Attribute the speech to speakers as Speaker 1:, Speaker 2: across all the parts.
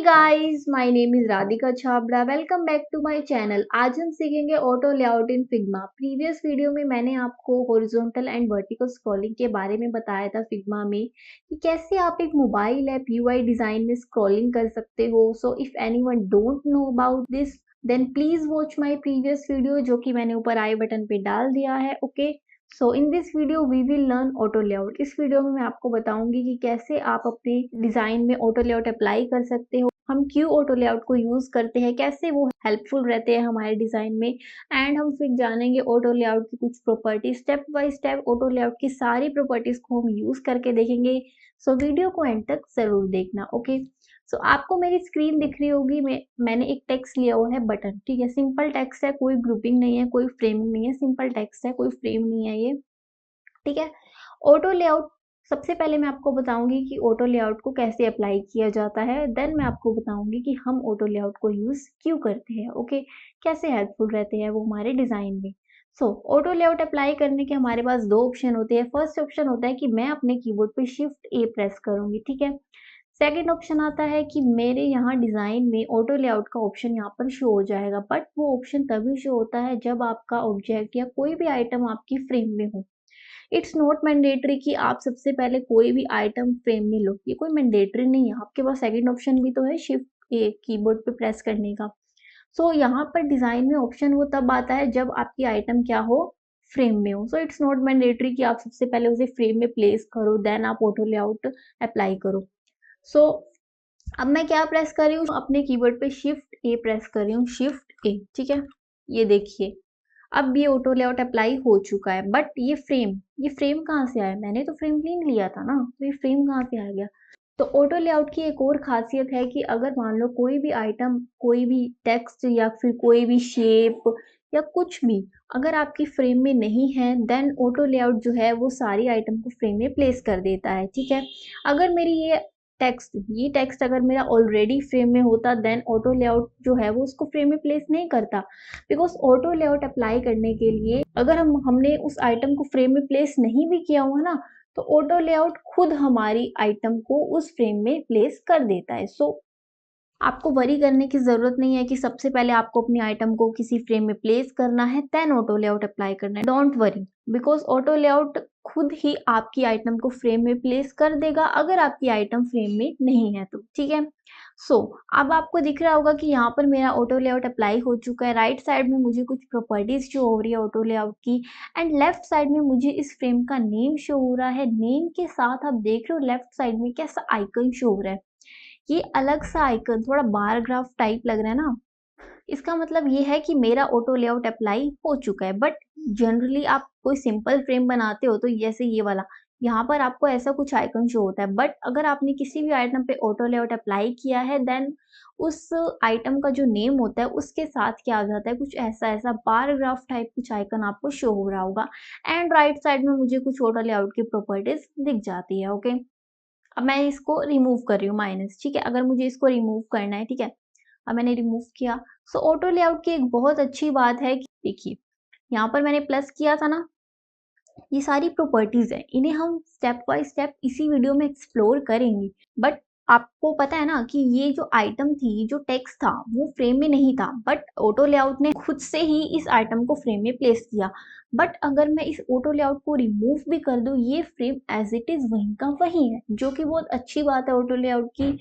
Speaker 1: Guys, my name is Radhika Chhabra. Welcome back to my channel. आज हम सीखेंगे auto layout in Figma. Previous video में मैंने आपको हॉरिजॉन्टल एंड वर्टिकल स्क्रॉलिंग के बारे में बताया था फिग्मा में कि कैसे आप एक मोबाइल ऐप यूआई डिजाइन में स्क्रॉलिंग कर सकते हो। So if anyone don't know about this then please watch my previous video, जो कि मैंने ऊपर आई बटन पे डाल दिया है। Okay, so in this video we will learn auto layout. इस वीडियो में मैं आपको बताऊंगी कि कैसे आप अपने डिजाइन में ऑटो लेआउट अप्लाई कर सकते हो, हम क्यों ऑटो लेआउट को यूज करते हैं, कैसे वो हेल्पफुल रहते हैं हमारे डिजाइन में, एंड हम फिर जानेंगे ऑटो लेआउट की कुछ property. Step by step auto layout की सारी प्रॉपर्टीज को हम यूज करके देखेंगे। सो वीडियो को एंड तक जरूर देखना। ओके, सो आपको मेरी स्क्रीन दिख रही होगी। मैंने एक टेक्स्ट लिया हुआ है बटन, ठीक है। सिंपल टेक्स्ट है, कोई ग्रुपिंग नहीं है, कोई फ्रेमिंग नहीं है, सिंपल टेक्स्ट है, कोई फ्रेम नहीं है ये, ठीक है। ऑटो लेआउट, सबसे पहले मैं आपको बताऊंगी कि ऑटो लेआउट को कैसे अप्लाई किया जाता है, देन मैं आपको बताऊंगी कि हम ऑटो लेआउट को यूज क्यों करते हैं। ओके, कैसे हेल्पफुल रहते हैं वो हमारे डिजाइन में। सो ऑटो लेआउट अप्लाई करने के हमारे पास दो ऑप्शन होते हैं। फर्स्ट ऑप्शन होता है कि मैं अपने कीबोर्ड पे शिफ्ट ए प्रेस करूंगी, ठीक है। सेकेंड ऑप्शन आता है कि मेरे यहाँ डिजाइन में ऑटो लेआउट का ऑप्शन यहाँ पर शो हो जाएगा, बट वो ऑप्शन तभी शो होता है जब आपका ऑब्जेक्ट या कोई भी आइटम आपकी फ्रेम में हो। इट्स नॉट मैंडेटरी कि आप सबसे पहले कोई भी आइटम फ्रेम में लो, ये कोई मैंडेटरी नहीं है। आपके पास सेकंड ऑप्शन भी तो है, शिफ्ट ए कीबोर्ड पे प्रेस करने का। सो यहाँ पर डिजाइन में ऑप्शन वो तब आता है जब आपकी आइटम क्या हो, फ्रेम में हो। सो इट्स नॉट मैंडेटरी कि आप सबसे पहले उसे फ्रेम में प्लेस करो देन आप ऑटो लेआउट अप्लाई करो। सो अब मैं क्या प्रेस कर रही हूँ, अपने कीबोर्ड पे शिफ्ट ए प्रेस कर रही हूँ, शिफ्ट ए, ठीक है। ये देखिए, अब ये ऑटो लेआउट अप्लाई हो चुका है, बट ये फ्रेम कहाँ से आया? मैंने तो फ्रेम क्लीन लिया था ना, तो ये फ्रेम कहाँ से आ गया? तो ऑटो लेआउट की एक और खासियत है कि अगर मान लो कोई भी आइटम, कोई भी टेक्स्ट या फिर कोई भी शेप या कुछ भी अगर आपकी फ्रेम में नहीं है, देन ऑटो लेआउट जो है वो सारी आइटम को फ्रेम में प्लेस कर देता है, ठीक है। अगर मेरी ये टेक्स्ट अगर मेरा ऑलरेडी फ्रेम में होता, देन ऑटो लेआउट जो है वो उसको फ्रेम में प्लेस नहीं करता। बिकॉज ऑटो लेआउट अप्लाई करने के लिए अगर हमने उस आइटम को फ्रेम में प्लेस नहीं भी किया हुआ ना, तो ऑटो लेआउट खुद हमारी आइटम को उस फ्रेम में प्लेस कर देता है। सो आपको वरी करने की ज़रूरत नहीं है कि सबसे पहले आपको अपनी आइटम को किसी फ्रेम में प्लेस करना है, देन ऑटो लेआउट अप्लाई करना है। Don't worry, because auto layout खुद ही आपकी आइटम को फ्रेम में प्लेस कर देगा अगर आपकी आइटम फ्रेम में नहीं है तो, ठीक है। सो अब आपको दिख रहा होगा कि यहाँ पर मेरा ऑटो लेआउट अप्लाई हो चुका है। राइट साइड में मुझे कुछ प्रॉपर्टीज शो हो रही है ऑटो लेआउट की, एंड लेफ्ट साइड में मुझे इस फ्रेम का नेम शो हो रहा है। नेम के साथ आप देख रहे हो लेफ्ट साइड में कैसा आइकन शो हो रहा है, ये अलग सा आइकन, थोड़ा बार ग्राफ टाइप लग रहा है ना। इसका मतलब ये है कि मेरा ऑटो लेआउट अप्लाई हो चुका है। बट जनरली आप कोई सिंपल फ्रेम बनाते हो तो जैसे ये वाला, यहाँ पर आपको ऐसा कुछ आइकन शो होता है। बट अगर आपने किसी भी आइटम पे ऑटो लेआउट अप्लाई किया है, देन उस आइटम का जो नेम होता है उसके साथ क्या आ जाता है, कुछ ऐसा ऐसा बार ग्राफ टाइप कुछ आइकन आपको शो हो रहा होगा। एंड राइट साइड में मुझे कुछ ऑटो लेआउट की प्रॉपर्टीज दिख जाती है। ओके, अब मैं इसको रिमूव कर रही हूँ माइनस, ठीक है। अगर मुझे इसको रिमूव करना है, ठीक है, अब मैंने रिमूव किया। सो ऑटो लेआउट की एक बहुत अच्छी बात है कि देखिए, यहाँ पर मैंने प्लस किया था ना, ये सारी प्रॉपर्टीज है, इन्हें हम स्टेप बाय स्टेप इसी वीडियो में एक्सप्लोर करेंगे। बट आपको पता है ना कि ये जो आइटम थी, जो टेक्स्ट था, वो फ्रेम में नहीं था, बट ऑटो लेआउट ने खुद से ही इस आइटम को फ्रेम में प्लेस किया। बट अगर मैं इस ऑटो लेआउट को रिमूव भी कर दूं, ये फ्रेम एज इट इज वहीं का वहीं है, जो कि बहुत अच्छी बात है। ऑटो लेआउट की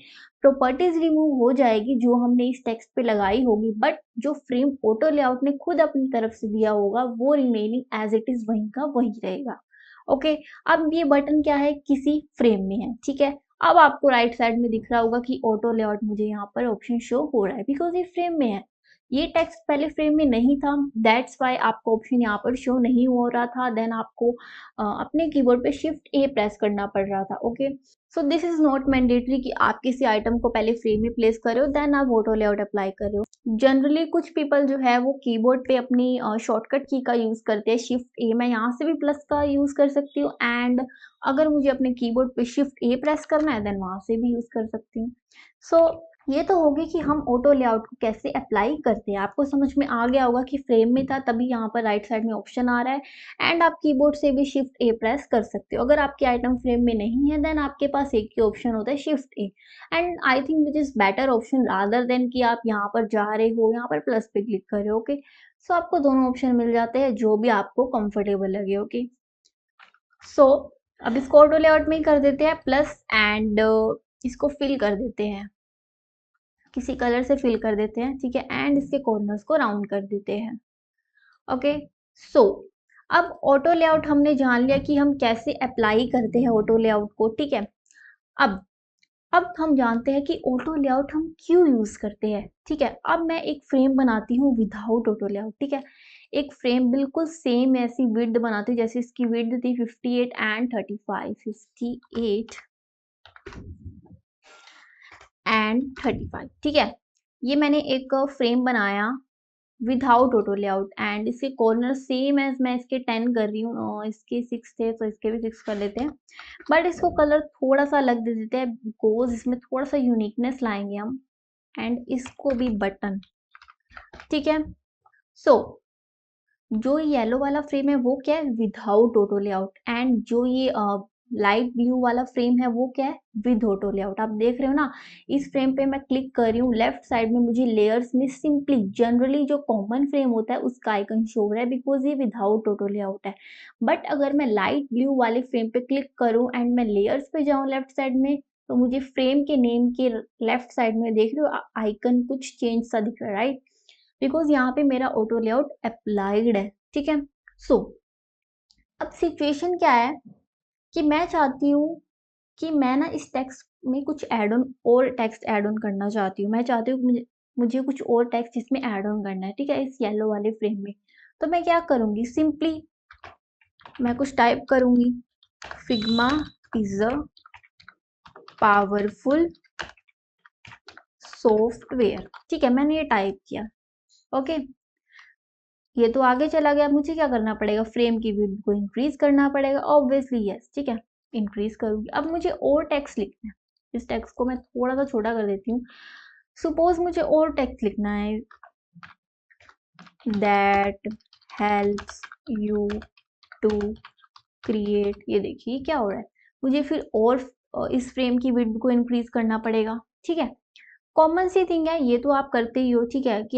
Speaker 1: प्रॉपर्टीज रिमूव हो जाएगी जो हमने इस टेक्स्ट पे लगाई होगी, बट जो फ्रेम ऑटो लेआउट ने खुद अपनी तरफ से दिया होगा वो रिमेनिंग एज इट इज वहीं का वहीं रहेगा। ओके, अब ये बटन क्या है, किसी फ्रेम में है, ठीक है। अब आपको राइट साइड में दिख रहा होगा कि ऑटो लेआउट मुझे यहाँ पर ऑप्शन शो हो रहा है, बिकॉज ये फ्रेम में है। ये टेक्स्ट पहले फ्रेम में नहीं था, दैट्स वाई आपको ऑप्शन यहाँ पर शो नहीं हो रहा था। देन आपको अपने कीबोर्ड पे शिफ्ट ए प्रेस करना पड़ रहा था। Okay, so this is not mandatory कि आप किसी आइटम को पहले फ्रेम में प्लेस कर रहे हो देन आप ऑटो लेआउट अप्लाई कर रहे हो। जनरली कुछ पीपल जो है वो कीबोर्ड पे अपनी शॉर्टकट की का यूज करते हैं, शिफ्ट ए। मैं यहाँ से भी प्लस का यूज कर सकती हूँ, एंड अगर मुझे अपने कीबोर्ड पे शिफ्ट ए प्रेस करना है देन वहां से भी यूज कर सकती हूँ। सो ये तो होगी कि हम ऑटो लेआउट को कैसे अप्लाई करते हैं। आपको समझ में आ गया होगा कि फ्रेम में था तभी यहाँ पर राइट साइड में ऑप्शन आ रहा है एंड आप कीबोर्ड से भी शिफ्ट ए प्रेस कर सकते हो। अगर आपके आइटम फ्रेम में नहीं है देन आपके पास एक ही ऑप्शन होता है shift A, and I think this is better option rather than कि आप यहाँ पर जा रहे हो यहाँ पर प्लस पे क्लिक कर रहे हो। ओके, सो आपको दोनों ऑप्शन मिल जाते हैं जो भी आपको कंफर्टेबल लगे। ओके, सो अब इसको ऑटो लेआउट में ही कर देते हैं प्लस एंड इसको फिल कर देते हैं, किसी कलर से फिल कर देते हैं, ठीक है, एंड इसके कॉर्नर्स को राउंड कर देते हैं। ओके, सो अब ऑटो लेआउट हमने जान लिया कि हम कैसे अप्लाई करते हैं ऑटो लेआउट को, ठीक है। अब अब हम जानते हैं कि ऑटो लेआउट हम क्यों यूज करते हैं, ठीक है। अब मैं एक फ्रेम बनाती हूँ विदाउट ऑटो लेआउट, ठीक है। एक फ्रेम बिल्कुल सेम ऐसी विड्थ बनाती हूँ जैसे इसकी विड्थ थी 58 एंड 35, 58 एंड 35, ठीक है। ये मैंने एक फ्रेम बनाया विदाउट ऑटो लेआउट एंड इसके कॉर्नर सेम एज मैं इसके 10 कर रही हूँ, इसके 6 थे तो इसके भी 6 कर लेते हैं, बट इसको कलर थोड़ा सा अलग दे देते हैं बिकॉज इसमें थोड़ा सा यूनिकनेस लाएंगे हम, एंड इसको भी बटन, ठीक है। सो जो येलो वाला फ्रेम है वो क्या है, विदाउट ऑटो लेआउट, एंड जो ये लाइट ब्लू वाला फ्रेम है वो क्या है, विद ऑटो लेआउट। आप देख रहे हो ना, इस फ्रेम पे मैं क्लिक कर रही हूँ, लेफ्ट साइड में मुझे लेयर्स में सिंपली जनरली जो कॉमन फ्रेम होता है उसका आइकन शो हो रहा है बिकॉज ये विदाउट ऑटो लेआउट है। बट अगर मैं लाइट ब्लू वाले फ्रेम पे क्लिक करूँ एंड मैं लेयर्स पे जाऊँ लेफ्ट साइड में, तो मुझे फ्रेम के नेम के लेफ्ट साइड में देख रहे हो आइकन कुछ चेंज सा दिख रहा है, राइट, बिकॉज यहाँ पे मेरा ऑटो लेआउट अप्लाइड है, ठीक है। सो अब सिचुएशन क्या है कि मैं चाहती हूँ कि मैं ना इस टेक्स्ट में कुछ ऐड ऑन और टेक्स्ट ऐड ऑन करना चाहती हूँ। मैं चाहती हूँ मुझे मुझे कुछ और टेक्स्ट इसमें ऐड ऑन करना है, ठीक है, इस येलो वाले फ्रेम में। तो मैं क्या करूँगी, सिंपली मैं कुछ टाइप करूँगी, Figma is a powerful software, ठीक है, मैंने ये टाइप किया। ओके, ये तो आगे चला गया, मुझे क्या करना पड़ेगा, फ्रेम की विड्थ को इंक्रीज करना पड़ेगा ऑब्वियसली, यस, ठीक है, इंक्रीज करूंगी। अब मुझे और टेक्स्ट लिखना है, इस टेक्स्ट को मैं थोड़ा सा छोटा कर देती हूँ। सपोज मुझे और टेक्स्ट लिखना है, that helps you to create, ये देखिए क्या हो रहा है, मुझे फिर और इस फ्रेम की विड्थ को इंक्रीज करना पड़ेगा, ठीक है। कॉमन सी थिंग है, ये तो आप करते ही हो, ठीक है, कि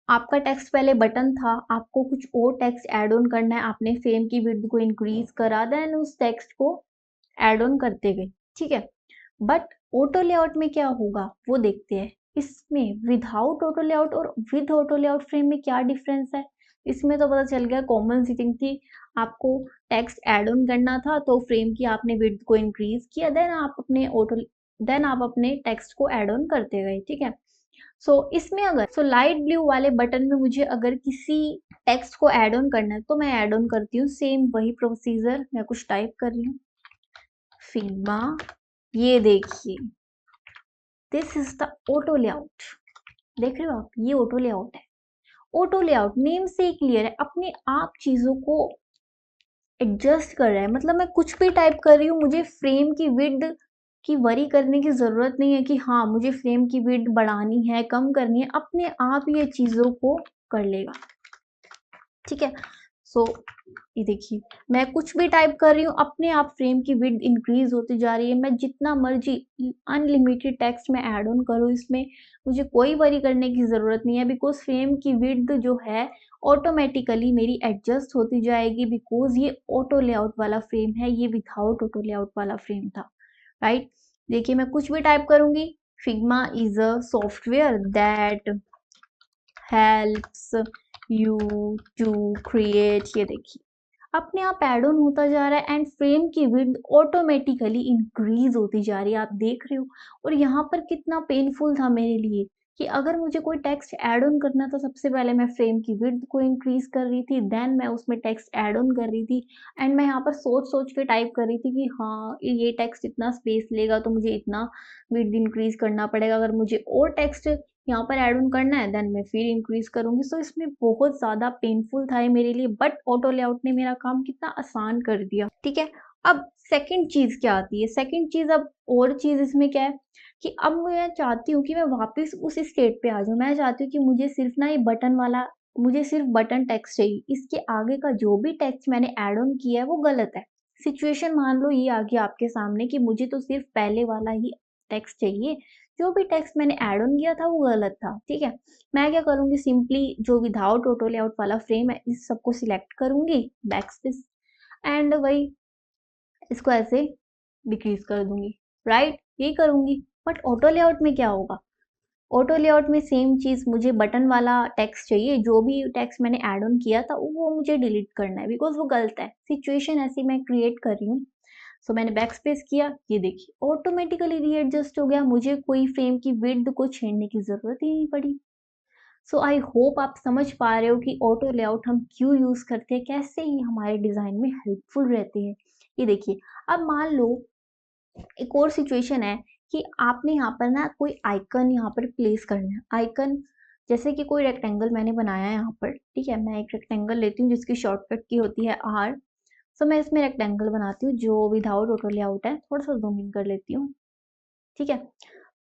Speaker 1: आपका टेक्स्ट पहले बटन था, आपको कुछ और टेक्स्ट ऐड ऑन करना है, आपने फ्रेम की विड्थ को इंक्रीज करा, देन उस टेक्स्ट को ऐड ऑन करते गए, ठीक है। बट ऑटो लेआउट में क्या होगा वो देखते हैं। इसमें विदाउट ऑटो लेआउट और विद ऑटो लेआउट फ्रेम में क्या डिफरेंस है, इसमें तो पता चल गया, कॉमन सी थिंग थी, आपको टेक्स्ट ऐड ऑन करना था तो फ्रेम की आपने विड्थ को इंक्रीज किया, देन आप अपने टेक्स्ट को ऐड ऑन करते गए, ठीक है। इसमें अगर लाइट ब्लू वाले बटन में मुझे अगर किसी टेक्स्ट को ऐड ऑन करना है तो मैं ऐड ऑन करती हूँ, सेम वही प्रोसीजर, मैं कुछ टाइप कर रही हूँ, फिग्मा, ये देखिए, this is the auto layout, देख रहे हो आप, ये ऑटो लेआउट है। ऑटो लेआउट नेम से क्लियर है, अपने आप चीजों को एडजस्ट कर रहा है, मतलब मैं कुछ भी टाइप कर रही हूँ, मुझे फ्रेम की विड्थ की वरी करने की ज़रूरत नहीं है कि हाँ मुझे फ्रेम की विड्थ बढ़ानी है कम करनी है, अपने आप ये चीज़ों को कर लेगा, ठीक है। ये देखिए, मैं कुछ भी टाइप कर रही हूँ, अपने आप फ्रेम की विड्थ इंक्रीज होती जा रही है, मैं जितना मर्जी अनलिमिटेड टेक्स्ट में ऐड ऑन करूँ इसमें, मुझे कोई वरी करने की ज़रूरत नहीं है बिकॉज फ्रेम की विड्थ जो है ऑटोमेटिकली मेरी एडजस्ट होती जाएगी बिकॉज ये ऑटो लेआउट वाला फ्रेम है, ये विदाउट ऑटो लेआउट वाला फ्रेम था, राइट। देखिए मैं कुछ भी टाइप करूंगी, Figma is a software that helps you to create, ये देखिए अपने आप ऐड ऑन होता जा रहा है एंड फ्रेम की विड्थ ऑटोमेटिकली इंक्रीज होती जा रही है, आप देख रहे हो। और यहाँ पर कितना पेनफुल था मेरे लिए कि अगर मुझे कोई टेक्स्ट ऐड ऑन करना था, सबसे पहले मैं फ्रेम की विड्थ को इंक्रीज कर रही थी, देन मैं उसमें टेक्स्ट ऐड ऑन कर रही थी, एंड मैं यहाँ पर सोच सोच के टाइप कर रही थी कि हाँ ये टेक्स्ट इतना स्पेस लेगा तो मुझे इतना विड्थ इंक्रीज करना पड़ेगा, अगर मुझे और टेक्स्ट यहाँ पर ऐड ऑन करना है देन मैं फिर इंक्रीज करूंगी। सो इसमें बहुत ज्यादा पेनफुल था ये मेरे लिए, बट ऑटो लेआउट ने मेरा काम कितना आसान कर दिया, ठीक है। अब सेकंड चीज क्या आती है, सेकंड चीज, अब और चीज इसमें क्या है कि अब मैं चाहती हूँ कि मैं वापस उस स्टेट पे आ जाऊँ। मैं चाहती हूँ कि मुझे सिर्फ़ ना ये बटन वाला, मुझे सिर्फ़ बटन टेक्स्ट चाहिए। इसके आगे का जो भी टेक्स्ट मैंने ऐड ऑन किया है वो गलत है। सिचुएशन मान लो ये आ गई आपके सामने कि मुझे तो सिर्फ़ पहले वाला ही टेक्स्ट चाहिए। जो भी टेक्स्ट मैंने ऐड ऑन किया था वो गलत था, ठीक है? मैं क्या करूँगी, सिंपली जो विदाउट ऑटो लेआउट वाला फ्रेम है इस सबको सिलेक्ट करूँगी, बैकस्पेस, एंड वही इसको ऐसे डिक्रीज़ कर दूँगी, राइट? यही करूँगी। बट ऑटो लेआउट में क्या होगा? ऑटो लेआउट में सेम चीज़, मुझे बटन वाला टेक्स्ट चाहिए, जो भी टेक्स्ट मैंने ऐड ऑन किया था वो मुझे डिलीट करना है बिकॉज़ वो गलत है। सिचुएशन ऐसी मैं क्रिएट कर रही हूँ। सो मैंने बैकस्पेस किया, ये देखिए ऑटोमेटिकली रीएडजस्ट हो गया, मुझे कोई फ्रेम की विड्थ को छेड़ने की ज़रूरत ही नहीं पड़ी। सो आई होप आप समझ पा रहे हो कि ऑटो लेआउट हम क्यों यूज़ करते हैं, कैसे ये हमारे डिज़ाइन में हेल्पफुल रहते हैं। ये देखिए, अब मान लो एक और सिचुएशन है कि आपने यहाँ पर ना कोई आइकन यहाँ पर प्लेस करना है। आइकन जैसे कि कोई रेक्टेंगल मैंने बनाया है यहाँ पर, ठीक है? मैं एक रेक्टेंगल लेती हूँ जिसकी शॉर्टकट की होती है आर। सो मैं इसमें रेक्टेंगल बनाती हूँ जो विदाउट ऑटो लेआउट है। थोड़ा-सा ज़ूम इन कर लेती हूँ, ठीक है?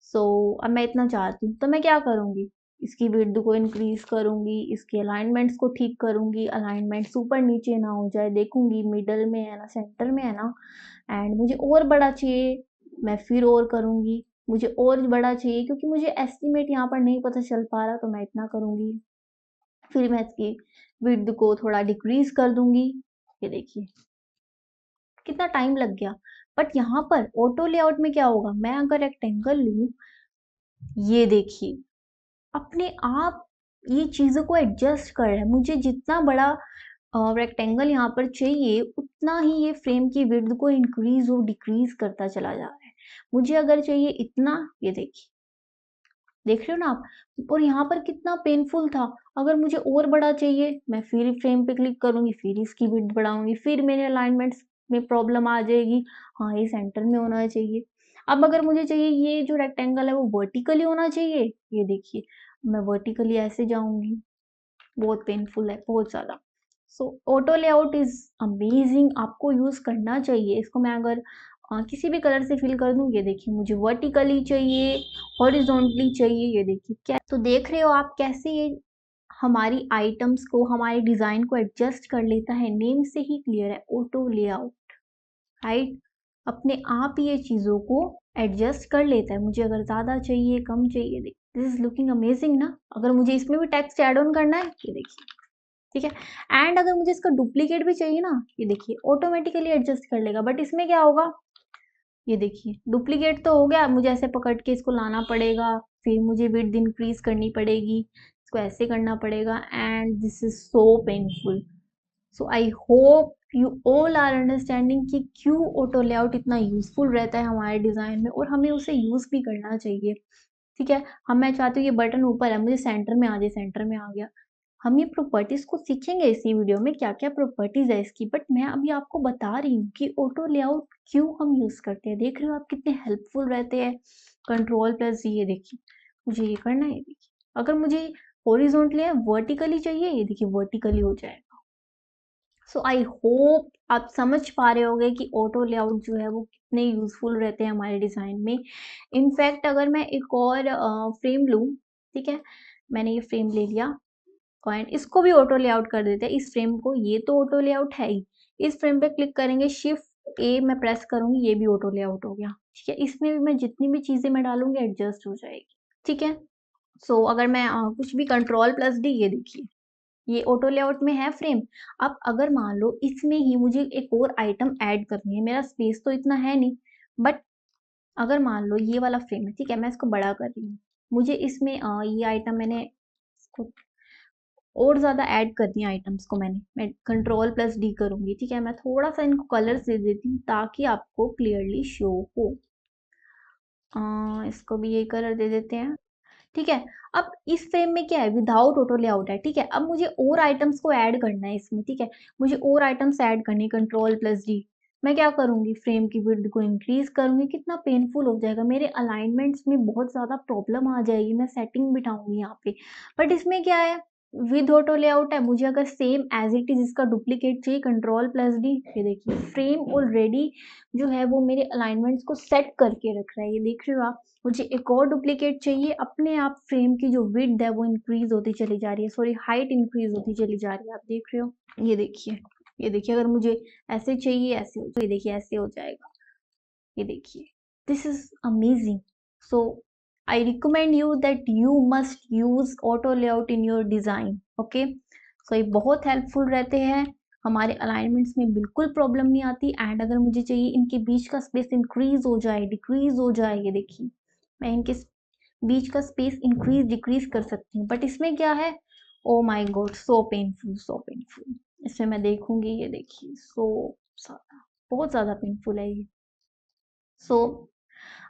Speaker 1: सो अब मैं इतना चाहती हूँ, तो मैं क्या करूँगी? इसकी विड्थ को इंक्रीज़ करूँगी, इसके अलाइनमेंट्स को ठीक करूँगी, अलाइनमेंट्स ऊपर-नीचे ना हो जाए, देखूँगी मिडल में है ना, सेंटर में है ना, एंड मुझे और बड़ा चाहिए, मैं फिर और करूँगी, मुझे और बड़ा चाहिए क्योंकि मुझे एस्टीमेट यहाँ पर नहीं पता चल पा रहा, तो मैं इतना करूँगी। फिर मैं इसकी विड्थ को थोड़ा डिक्रीज़ कर दूँगी, ये देखिए, कितना टाइम लग गया। बट यहाँ पर ऑटो लेआउट में क्या होगा, मैं अगर रेक्टेंगल लूँ, ये देखिए, अपने आप ये चीज़ों को एडजस्ट कर रहा है। मुझे जितना बड़ा रेक्टेंगल यहाँ पर चाहिए, उतना ही ये फ्रेम की विड्थ को इंक्रीज़ और डिक्रीज़ करता चला जा रहा है। मुझे अगर चाहिए इतना, ये देखिए, देख रहे हो ना आप? और यहाँ पर कितना पेनफुल था। अगर मुझे और बड़ा चाहिए, मैं फिर फ्रेम पे क्लिक करूँगी, फिर इसकी विड्थ बढ़ाऊँगी, फिर मेरे अलाइनमेंट्स में प्रॉब्लम आ जाएगी। हाँ, ये सेंटर में होना चाहिए। अब अगर मुझे चाहिए ये जो रेक्टेंगल है वो वर्टिकली होना चाहिए, ये देखिए, मैं वर्टिकली ऐसे जाऊँगी, बहुत पेनफुल है, बहुत ज़्यादा। सो ऑटो लेआउट इज़ अमेज़िंग, आपको यूज़ करना चाहिए। इसको मैं अगर किसी भी कलर से फिल कर दूँ, ये देखिए, मुझे वर्टिकली चाहिए, हॉरिज़ॉन्टली चाहिए, ये देखिए क्या, तो देख रहे हो आप कैसे ये हमारी आइटम्स को, हमारे डिज़ाइन को एडजस्ट कर लेता है। नेम से ही क्लियर है, ऑटो लेआउट, राइट? अपने आप ही ये चीज़ों को एडजस्ट कर लेता है। मुझे अगर ज़्यादा चाहिए, कम चाहिए, दिस इज़ लुकिंग अमेज़िंग ना? अगर मुझे इसमें भी टेक्स्ट ऐड ऑन करना है, ये देखिए, ठीक है? एंड अगर मुझे इसका डुप्लीकेट भी चाहिए ना, ये देखिए, ऑटोमेटिकली एडजस्ट कर लेगा। बट इसमें क्या होगा, ये देखिए, डुप्लीकेट तो हो गया, मुझे ऐसे पकड़ के इसको लाना पड़ेगा, फिर मुझे विड्थ इंक्रीज़ करनी पड़ेगी, इसको ऐसे करना पड़ेगा, and this is so painful. So I hope you all are understanding कि क्यों ऑटो लेआउट इतना यूज़फुल रहता है हमारे डिज़ाइन में, और हमें उसे यूज़ भी करना चाहिए, ठीक है? मैं चाहती हूँ ये बटन ऊपर है, मुझे सेंटर में आ जाए, सेंटर में आ गया। हम ये प्रॉपर्टीज़ को सीखेंगे इसी वीडियो में, क्या-क्या प्रॉपर्टीज़ है इसकी, बट मैं अभी आपको बता रही हूँ कि ऑटो लेआउट क्यों हम यूज़ करते हैं। देख रहे हो आप कितने हेल्पफुल रहते हैं। कंट्रोल प्लस ये देखिए, मुझे ये करना है, ये देखिए। अगर मुझे हॉरिज़ॉन्टली या वर्टिकली चाहिए, ये देखिए वर्टिकली हो जाएगा। सो आई होप आप समझ पा रहे होंगे कि ऑटो लेआउट जो है वो कितने यूज़फुल रहते हैं हमारे डिज़ाइन में। इनफैक्ट अगर मैं एक और फ्रेम लूँ, ठीक है? मैंने ये फ्रेम ले लिया, एंड इसको भी ऑटो लेआउट कर देते हैं, इस फ्रेम को, ये तो ऑटो लेआउट है ही। इस फ्रेम पे क्लिक करेंगे, शिफ्ट ए मैं प्रेस करूँगी, ये भी ऑटो लेआउट हो गया, ठीक है? इसमें भी मैं जितनी भी चीज़ें मैं डालूँगी एडजस्ट हो जाएगी, ठीक है? सो अगर मैं कुछ भी कंट्रोल प्लस डी, ये देखिए, ये ऑटो लेआउट में है फ्रेम। अब अगर मान लो इसमें ही मुझे एक और आइटम ऐड करनी है, मेरा स्पेस तो इतना है नहीं, बट अगर मान लो ये वाला फ्रेम है, ठीक है? मैं इसको बड़ा कर रही हूँ। मुझे इसमें ये आइटम मैंने इसको और ज़्यादा ऐड करनी है, आइटम्स को मैं कंट्रोल प्लस डी करूँगी, ठीक है? मैं थोड़ा-सा इनको कलर्स दे देती हूँ ताकि आपको क्लियरली शो हो। इसको भी यही कलर दे देते हैं, ठीक है? अब इस फ्रेम में क्या है, विदाउट ऑटो लेआउट है, ठीक है? अब मुझे और आइटम्स को ऐड करना है इसमें, ठीक है? मुझे और आइटम्स ऐड करनी है, कंट्रोल प्लस डी। मैं क्या करूँगी, फ्रेम की विड्थ को इंक्रीज़ करूँगी, कितना पेनफुल हो जाएगा, मेरे अलाइनमेंट्स में बहुत ज़्यादा प्रॉब्लम आ जाएगी, मैं सेटिंग बिठाऊँगी यहाँ पे। बट इसमें क्या है, विद ऑटो लेआउट है, मुझे अगर सेम एज इट इज इसका डुप्लीकेट चाहिए, कंट्रोल प्लस डी, ये देखिए फ्रेम ऑलरेडी जो है वो मेरे अलाइनमेंट्स को सेट करके रख रहा है, ये देख रहे हो आप। मुझे एक और डुप्लीकेट चाहिए, अपने आप फ्रेम की जो विड्थ है वो इंक्रीज होती चली जा रही है, सॉरी हाइट इंक्रीज होती चली जा रही है, आप देख रहे हो। ये देखिए, ये देखिए, अगर मुझे ऐसे चाहिए ऐसे हो, तो ये देखिए ऐसे हो जाएगा, ये देखिए, this is amazing. So I recommend you that you must use auto layout in your design, okay. So ये बहुत हेल्पफुल रहते हैं, हमारे अलाइनमेंट्स में बिल्कुल प्रॉब्लम नहीं आती। एंड अगर मुझे चाहिए इनके बीच का स्पेस इंक्रीज हो जाए, डिक्रीज हो जाए, ये देखिए मैं इनके बीच का स्पेस इंक्रीज डिक्रीज कर सकती हूँ, बट इसमें क्या है, oh my God, so painful, so painful. इसमें मैं देखूंगी, ये देखिए, सो बहुत ज्यादा पेनफुल है ये। सो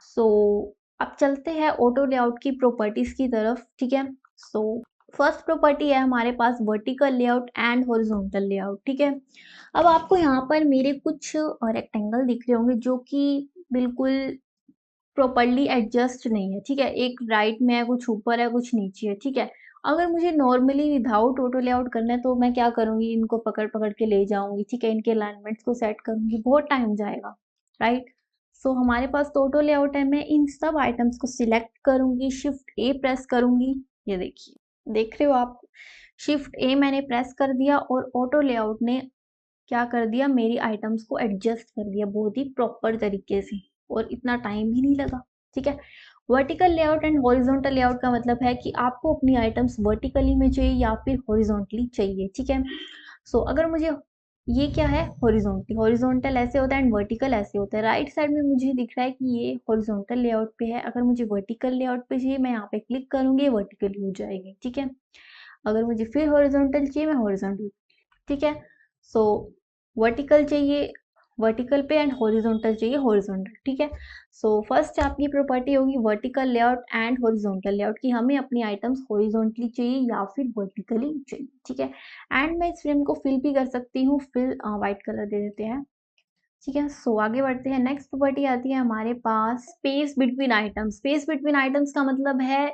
Speaker 1: सो अब चलते हैं ऑटो लेआउट की प्रॉपर्टीज की तरफ, ठीक है। सो फर्स्ट प्रॉपर्टी है हमारे पास vertical layout and horizontal layout, ठीक है। अब आपको यहाँ पर मेरे कुछ रेक्टेंगल दिख रहे होंगे जो कि बिल्कुल प्रॉपरली एडजस्ट नहीं है, ठीक है। एक राइट में है, कुछ ऊपर है, कुछ नीचे है, ठीक है। अगर मुझे नॉर्मली विदाउट ऑटो लेआउट करना है तो मैं क्या करूंगी, इनको पकड़ पकड़ के ले जाऊंगी, ठीक है, इनके अलाइनमेंट्स को सेट करूंगी, बहुत टाइम जाएगा, राइट। सो हमारे पास तो ऑटो लेआउट है, मैं इन सब आइटम्स को सिलेक्ट करूंगी, शिफ्ट ए प्रेस करूंगी, ये देखिए, देख रहे हो आप, शिफ्ट ए मैंने प्रेस कर दिया और ऑटो लेआउट ने क्या कर दिया, मेरी आइटम्स को एडजस्ट कर दिया बहुत ही प्रॉपर तरीके से, और इतना टाइम भी नहीं लगा, ठीक है। Vertical layout and horizontal layout का मतलब है कि आपको अपनी आइटम्स वर्टिकली में चाहिए या फिर हॉरिजॉन्टली चाहिए, ठीक है। सो अगर मुझे, ये क्या है, हॉरिजॉन्टल, हॉरिजॉन्टल ऐसे होता है एंड वर्टिकल ऐसे होता है। राइट साइड में मुझे दिख रहा है कि ये हॉरिजॉन्टल लेआउट पे है, अगर मुझे वर्टिकल लेआउट पे चाहिए मैं यहाँ पे क्लिक करूंगी, वर्टिकली हो जाएगी, ठीक है। अगर मुझे फिर हॉरिजॉन्टल चाहिए, मैं हॉरिजॉन्टल, ठीक है। सो वर्टिकल चाहिए वर्टिकल पे एंड हॉरिजॉन्टल चाहिए हॉरिजॉन्टल, ठीक है। सो फर्स्ट आपकी प्रॉपर्टी होगी vertical layout and horizontal layout, की हमें अपनी आइटम्स हॉरिजॉन्टली चाहिए या फिर वर्टिकली चाहिए, ठीक है। एंड मैं इस फ्रेम को फिल भी कर सकती हूँ, फिल व्हाइट कलर दे देते हैं, ठीक है। सो आगे बढ़ते हैं, नेक्स्ट प्रॉपर्टी आती है हमारे पास space between items. Space between items का मतलब है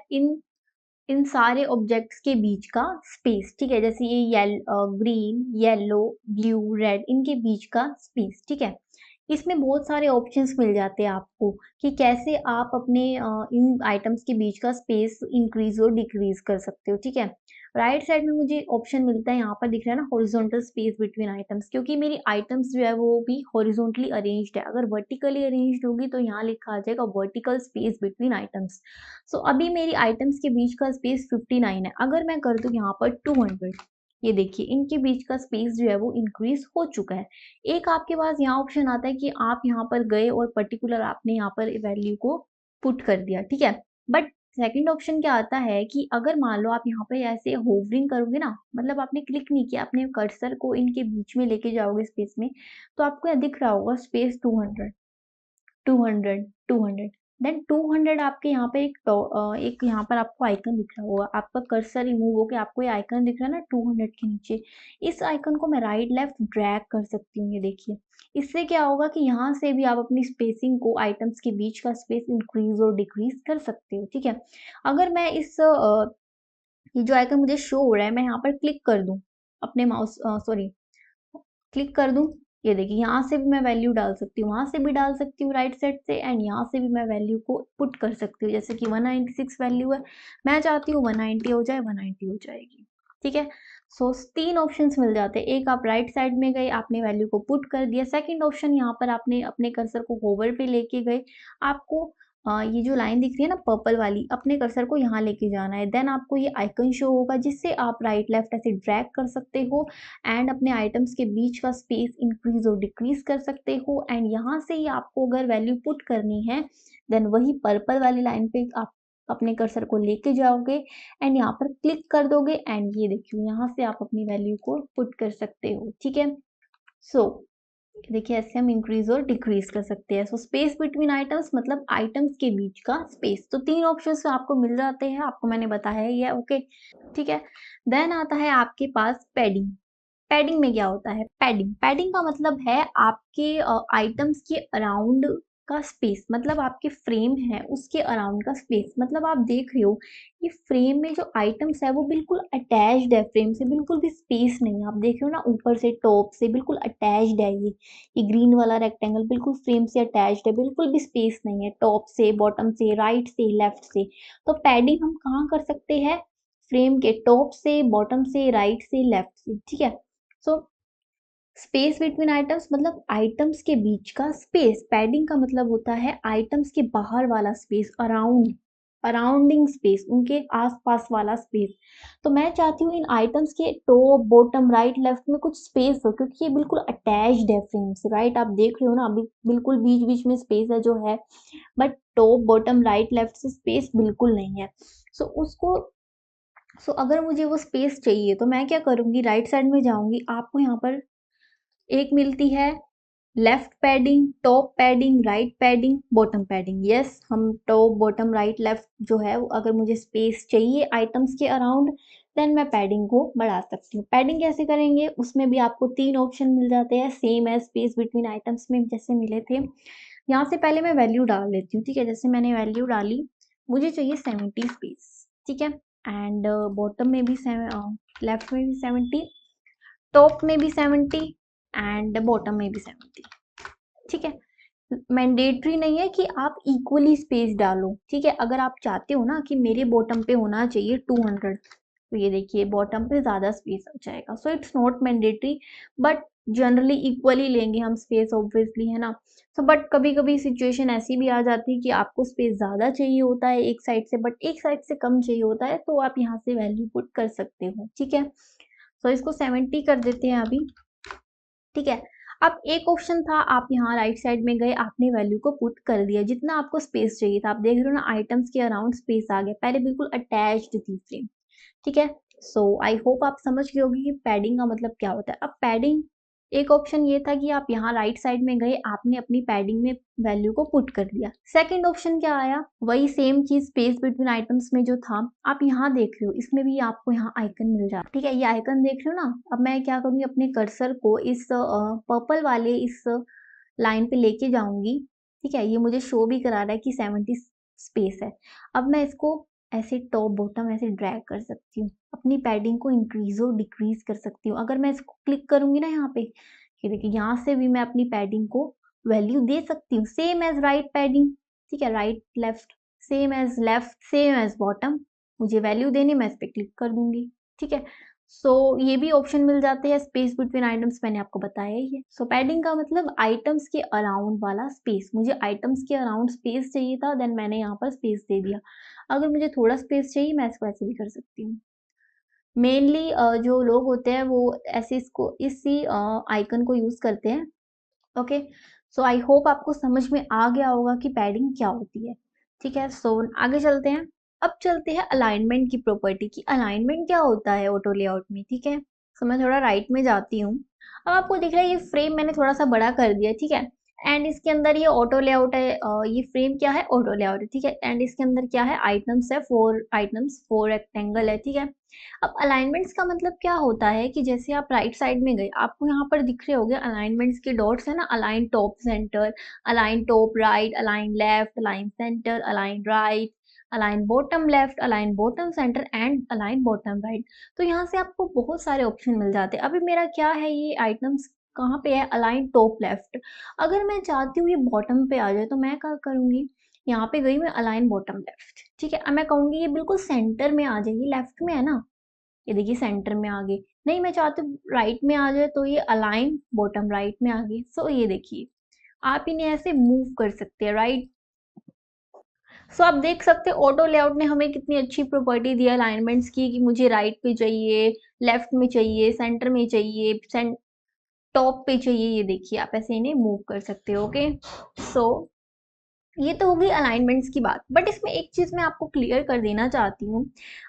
Speaker 1: इन सारे ऑब्जेक्ट्स के बीच का स्पेस, ठीक है। जैसे ये ग्रीन, येलो, ब्लू, रेड, इनके बीच का स्पेस, ठीक है। इसमें बहुत सारे ऑप्शंस मिल जाते हैं आपको कि कैसे आप अपने इन आइटम्स के बीच का स्पेस इंक्रीज और डिक्रीज कर सकते हो, ठीक है। राइट साइड में मुझे ऑप्शन मिलता है, यहाँ पर दिख रहा है ना, हॉरिजॉन्टल स्पेस बिटवीन आइटम्स, क्योंकि मेरी आइटम्स जो है वो भी हॉरिजॉन्टली अरेंज्ड है। अगर वर्टिकली अरेंज्ड होगी तो यहाँ लिखा आ जाएगा वर्टिकल स्पेस बिटवीन आइटम्स। सो अभी मेरी आइटम्स के बीच का स्पेस 59 है, अगर मैं कर दूं यहाँ पर 200, ये देखिए इनके बीच का स्पेस जो है वो इंक्रीज हो चुका है। एक आपके पास यहाँ ऑप्शन आता है कि आप यहाँ पर गए और पर्टिकुलर आपने यहाँ पर वैल्यू को पुट कर दिया, ठीक है। बट सेकंड ऑप्शन क्या आता है कि अगर मान लो आप यहाँ पे ऐसे होवरिंग करोगे ना, मतलब आपने क्लिक नहीं किया, अपने कर्सर को इनके बीच में लेके जाओगे स्पेस में, तो आपको यहाँ दिख रहा होगा स्पेस 200, 200, 200, देन 200 आपके यहाँ पे एक यहाँ पर आपको आइकन दिख रहा होगा, आपका कर्सर रिमूव होके आपको ये आइकन दिख रहा है ना 200 के नीचे, इस आइकन को मैं राइट लेफ्ट ड्रैग कर सकती हूँ, ये देखिए। इससे क्या होगा कि यहाँ से भी आप अपनी स्पेसिंग को, आइटम्स के बीच का स्पेस इंक्रीज और डिक्रीज कर सकते हो, ठीक है। अगर मैं ये जो आइकन मुझे शो हो रहा है, मैं यहाँ पर क्लिक कर दूं, अपने माउस सॉरी क्लिक कर दूं, ये देखिए यहाँ से भी मैं वैल्यू डाल सकती हूँ, वहां से भी डाल सकती हूँ राइट साइड से, एंड यहाँ से भी मैं वैल्यू को पुट कर सकती हूँ। जैसे कि 196 वैल्यू है, मैं चाहती हूँ 190 हो जाए, 190 हो जाएगी, ठीक है। सो तीन ऑप्शंस मिल जाते हैं, एक आप राइट साइड में गए, आपने वैल्यू को पुट कर दिया, सेकंड ऑप्शन यहाँ पर आपने अपने कर्सर को होवर पे लेके गए, आपको ये जो लाइन दिख रही है ना पर्पल वाली, अपने कर्सर को यहाँ लेके जाना है, देन आपको ये आइकन शो होगा जिससे आप राइट लेफ्ट ऐसे ड्रैग कर सकते हो एंड अपने आइटम्स के बीच का स्पेस इंक्रीज और डिक्रीज कर सकते हो। एंड यहाँ से ही आपको अगर वैल्यू पुट करनी है, देन वही पर्पल वाली लाइन पे आप अपने कर्सर को लेके जाओगे एंड यहाँ पर क्लिक कर दोगे, एंड ये देखिए यहाँ से आप अपनी वैल्यू को पुट कर सकते हो, ठीक है। सो देखिए ऐसे हम इंक्रीज और डिक्रीज कर सकते हैं। सो स्पेस बिटवीन आइटम्स मतलब आइटम्स के बीच का स्पेस, तो तीन ऑप्शंस आपको मिल जाते हैं, आपको मैंने बताया ही है, ओके, ठीक है। देन आता है आपके पास पैडिंग। पैडिंग में क्या होता है, पैडिंग पैडिंग का मतलब है आपके आइटम्स के अराउंड का स्पेस, मतलब आपके फ्रेम है उसके अराउंड का स्पेस। मतलब आप देख रहे हो ये फ्रेम में जो आइटम्स है वो बिल्कुल अटैच्ड है फ्रेम से, बिल्कुल भी स्पेस नहीं है। आप देख रहे हो ना ऊपर से टॉप से बिल्कुल अटैच्ड है ये ग्रीन वाला रेक्टेंगल बिल्कुल फ्रेम से अटैच्ड है, बिल्कुल भी स्पेस नहीं है टॉप से, बॉटम से, राइट से, लेफ्ट से। तो पैडिंग हम कहाँ कर सकते हैं? फ्रेम के टॉप से, बॉटम से, राइट से, लेफ्ट से, ठीक है। सो स्पेस बिटवीन आइटम्स मतलब आइटम्स के बीच का स्पेस। पैडिंग का मतलब होता है आइटम्स के बाहर वाला स्पेस, अराउंड, अराउंडिंग स्पेस, उनके आसपास वाला स्पेस। तो मैं चाहती हूँ इन आइटम्स के टॉप, बॉटम, राइट, लेफ्ट में कुछ स्पेस हो, क्योंकि ये बिल्कुल अटैच्ड है फ्रेम से, राइट। आप देख रहे हो ना अभी बिल्कुल बीच बीच में स्पेस है जो है, but top, bottom, right, left से स्पेस बिल्कुल नहीं है। सो उसको अगर मुझे वो स्पेस चाहिए तो मैं क्या करूंगी, राइट साइड में जाऊंगी। आपको यहाँ पर एक मिलती है left padding, top padding, right padding, bottom padding. Yes, हम टॉप, बॉटम, राइट, लेफ्ट जो है अगर मुझे स्पेस चाहिए आइटम्स के अराउंड, देन मैं पैडिंग को बढ़ा सकती हूँ। पैडिंग कैसे करेंगे, उसमें भी आपको 3 ऑप्शन मिल जाते हैं, same as space between items में जैसे मिले थे। यहाँ से पहले मैं वैल्यू डाल लेती हूँ, ठीक है। जैसे मैंने वैल्यू डाली, मुझे चाहिए 70 स्पेस, ठीक है। एंड बॉटम में भी लेफ्ट में भी 70, टॉप में भी 70 एंड बॉटम में भी 70, ठीक है। मैंडेटरी नहीं है कि आप इक्वली स्पेस डालो, ठीक है। अगर आप चाहते हो ना कि मेरे बॉटम पे होना चाहिए 200, तो ये देखिए बॉटम पे ज़्यादा स्पेस आ जाएगा। So it's not mandatory, but generally equally लेंगे हम स्पेस, ऑब्वियसली, है ना। सो बट कभी कभी सिचुएशन ऐसी भी आ जाती है कि आपको स्पेस ज़्यादा चाहिए होता है एक साइड से, बट एक साइड से कम चाहिए होता है, तो आप यहाँ से वैल्यू पुट कर सकते हो, ठीक है। सो इसको 70 कर देते हैं अभी, ठीक है। अब एक ऑप्शन था, आप यहाँ राइट साइड में गए, आपने वैल्यू को पुट कर दिया जितना आपको स्पेस चाहिए था। आप देख रहे हो ना आइटम्स के अराउंड स्पेस आ गया, पहले बिल्कुल अटैच्ड थी फ्रेम, ठीक है। सो आई होप आप समझ गए होगी कि पैडिंग का मतलब क्या होता है। अब पैडिंग, एक ऑप्शन ये था कि आप यहाँ राइट साइड में गए, आपने अपनी पैडिंग में वैल्यू को पुट कर दिया। सेकंड ऑप्शन क्या आया, वही सेम चीज स्पेस बिटवीन आइटम्स में जो था, आप यहाँ देख रहे हो, इसमें भी आपको यहाँ आइकन मिल जाता है, ठीक है। ये आइकन देख रहे हो ना। अब मैं क्या करूँगी, अपने कर्सर को इस पर्पल वाले इस लाइन पे लेके जाऊंगी, ठीक है। ये मुझे शो भी करा रहा है कि 70 स्पेस है। अब मैं इसको ऐसे टॉप बॉटम ऐसे ड्रैग कर सकती हूँ, अपनी पैडिंग को इंक्रीज और डिक्रीज कर सकती हूँ। अगर मैं इसको क्लिक करूंगी ना यहाँ पे, ये देखिए यहाँ से भी मैं अपनी पैडिंग को वैल्यू दे सकती हूँ, सेम एज राइट पैडिंग, ठीक है। Right left same as left, same as bottom, मुझे वैल्यू देनी, मैं इस पर क्लिक कर दूंगी, ठीक है। सो ये भी ऑप्शन मिल जाते हैं स्पेस बिटवीन आइटम्स, मैंने आपको बताया ही है। सो पैडिंग का मतलब आइटम्स के अराउंड वाला स्पेस। मुझे आइटम्स के अराउंड स्पेस चाहिए था, देन मैंने यहाँ पर स्पेस दे दिया। अगर मुझे थोड़ा स्पेस चाहिए, मैं इसको ऐसे भी कर सकती हूँ। मेनली जो लोग होते हैं वो ऐसे इसको इसी आइकन को यूज करते हैं, ओके। सो आई होप आपको समझ में आ गया होगा कि पैडिंग क्या होती है, ठीक है। सो आगे चलते हैं। अब चलते हैं अलाइनमेंट की प्रॉपर्टी की, अलाइनमेंट क्या होता है ऑटो लेआउट में, ठीक है। सो मैं थोड़ा राइट में जाती हूँ। अब आपको दिख रहा है ये फ्रेम मैंने थोड़ा सा बड़ा कर दिया, ठीक है। एंड इसके अंदर ये ऑटो लेआउट है, ये फ्रेम क्या है, ऑटो लेआउट है, ठीक है। एंड इसके अंदर क्या है, आइटम्स है, 4 आइटम्स, 4 रेक्टेंगल है, ठीक है। अब अलाइनमेंट्स का मतलब क्या होता है कि जैसे आप राइट साइड में गए, आपको यहाँ पर दिख रहे होंगे अलाइनमेंट्स के डॉट्स है ना, align top centre, align top right, align left, align centre, align right, align bottom left, align bottom centre and align bottom right. तो यहाँ से आपको बहुत सारे ऑप्शन मिल जाते हैं। अभी मेरा क्या है, ये आइटम्स कहाँ पे है, अलाइन टॉप लेफ्ट। अगर मैं चाहती हूँ ये बॉटम पे आ जाए, तो मैं क्या करूंगी, यहाँ पे गई मैं अलाइन बॉटम लेफ्ट, ठीक है। अब मैं कहूंगी ये बिल्कुल सेंटर में आ जाएगी, लेफ्ट में है ना, ये देखिए सेंटर में आ गई। नहीं मैं चाहती हूँ राइट में आ जाए, तो ये अलाइन बॉटम राइट में आ गई। सो ये देखिए आप इन्हें ऐसे मूव कर सकते हैं, राइट। सो आप देख सकते हैं ऑटो लेआउट ने हमें कितनी अच्छी प्रॉपर्टी दी अलाइनमेंट्स की, कि मुझे राइट पे चाहिए, लेफ्ट में चाहिए, सेंटर में चाहिए, टॉप पे चाहिए। ये देखिए आप ऐसे इन्हें मूव कर सकते हो, ओके। सो ये तो होगी अलाइनमेंट्स की बात, बट इसमें एक चीज मैं आपको क्लियर कर देना चाहती हूँ।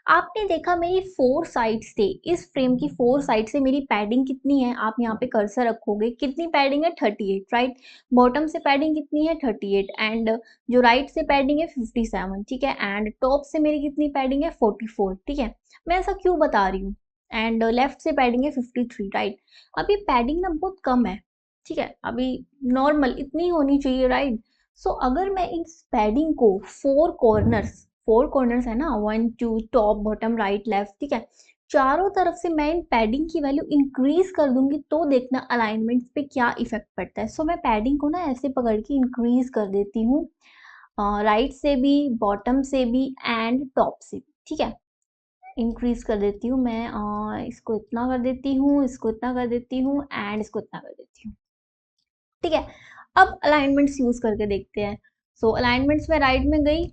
Speaker 1: आपने देखा मेरी 4 साइड से, इस फ्रेम की 4 साइड से मेरी पैडिंग कितनी है, आप यहाँ पे कर्सर रखोगे, कितनी पैडिंग है, 38, राइट। बॉटम से पैडिंग कितनी है, 38, एंड जो राइट से पैडिंग है 57, ठीक है। एंड टॉप से मेरी कितनी पैडिंग है, 44, ठीक है। मैं ऐसा क्यों बता रही हूँ, एंड लेफ्ट से पैडिंग है 53, राइट। अभी पैडिंग ना बहुत कम है, ठीक है। अभी नॉर्मल इतनी होनी चाहिए, राइट। सो अगर मैं इस पैडिंग को फोर कॉर्नर्स है ना, 1 2 टॉप बॉटम राइट लेफ्ट, ठीक है, चारों तरफ से मैं इन पैडिंग की वैल्यू इंक्रीज कर दूंगी तो देखना अलाइनमेंट पे क्या इफेक्ट पड़ता है। सो मैं पैडिंग को ना ऐसे पकड़ के इंक्रीज कर देती हूँ, राइट से भी, बॉटम से भी एंड टॉप से भी, ठीक है। इंक्रीज कर देती हूँ मैं, इसको इतना कर देती हूँ, इसको इतना कर देती हूँ एंड इसको इतना कर देती हूँ, ठीक है। अब अलाइनमेंट्स यूज करके देखते हैं। सो अलाइनमेंट्स में राइट में गई।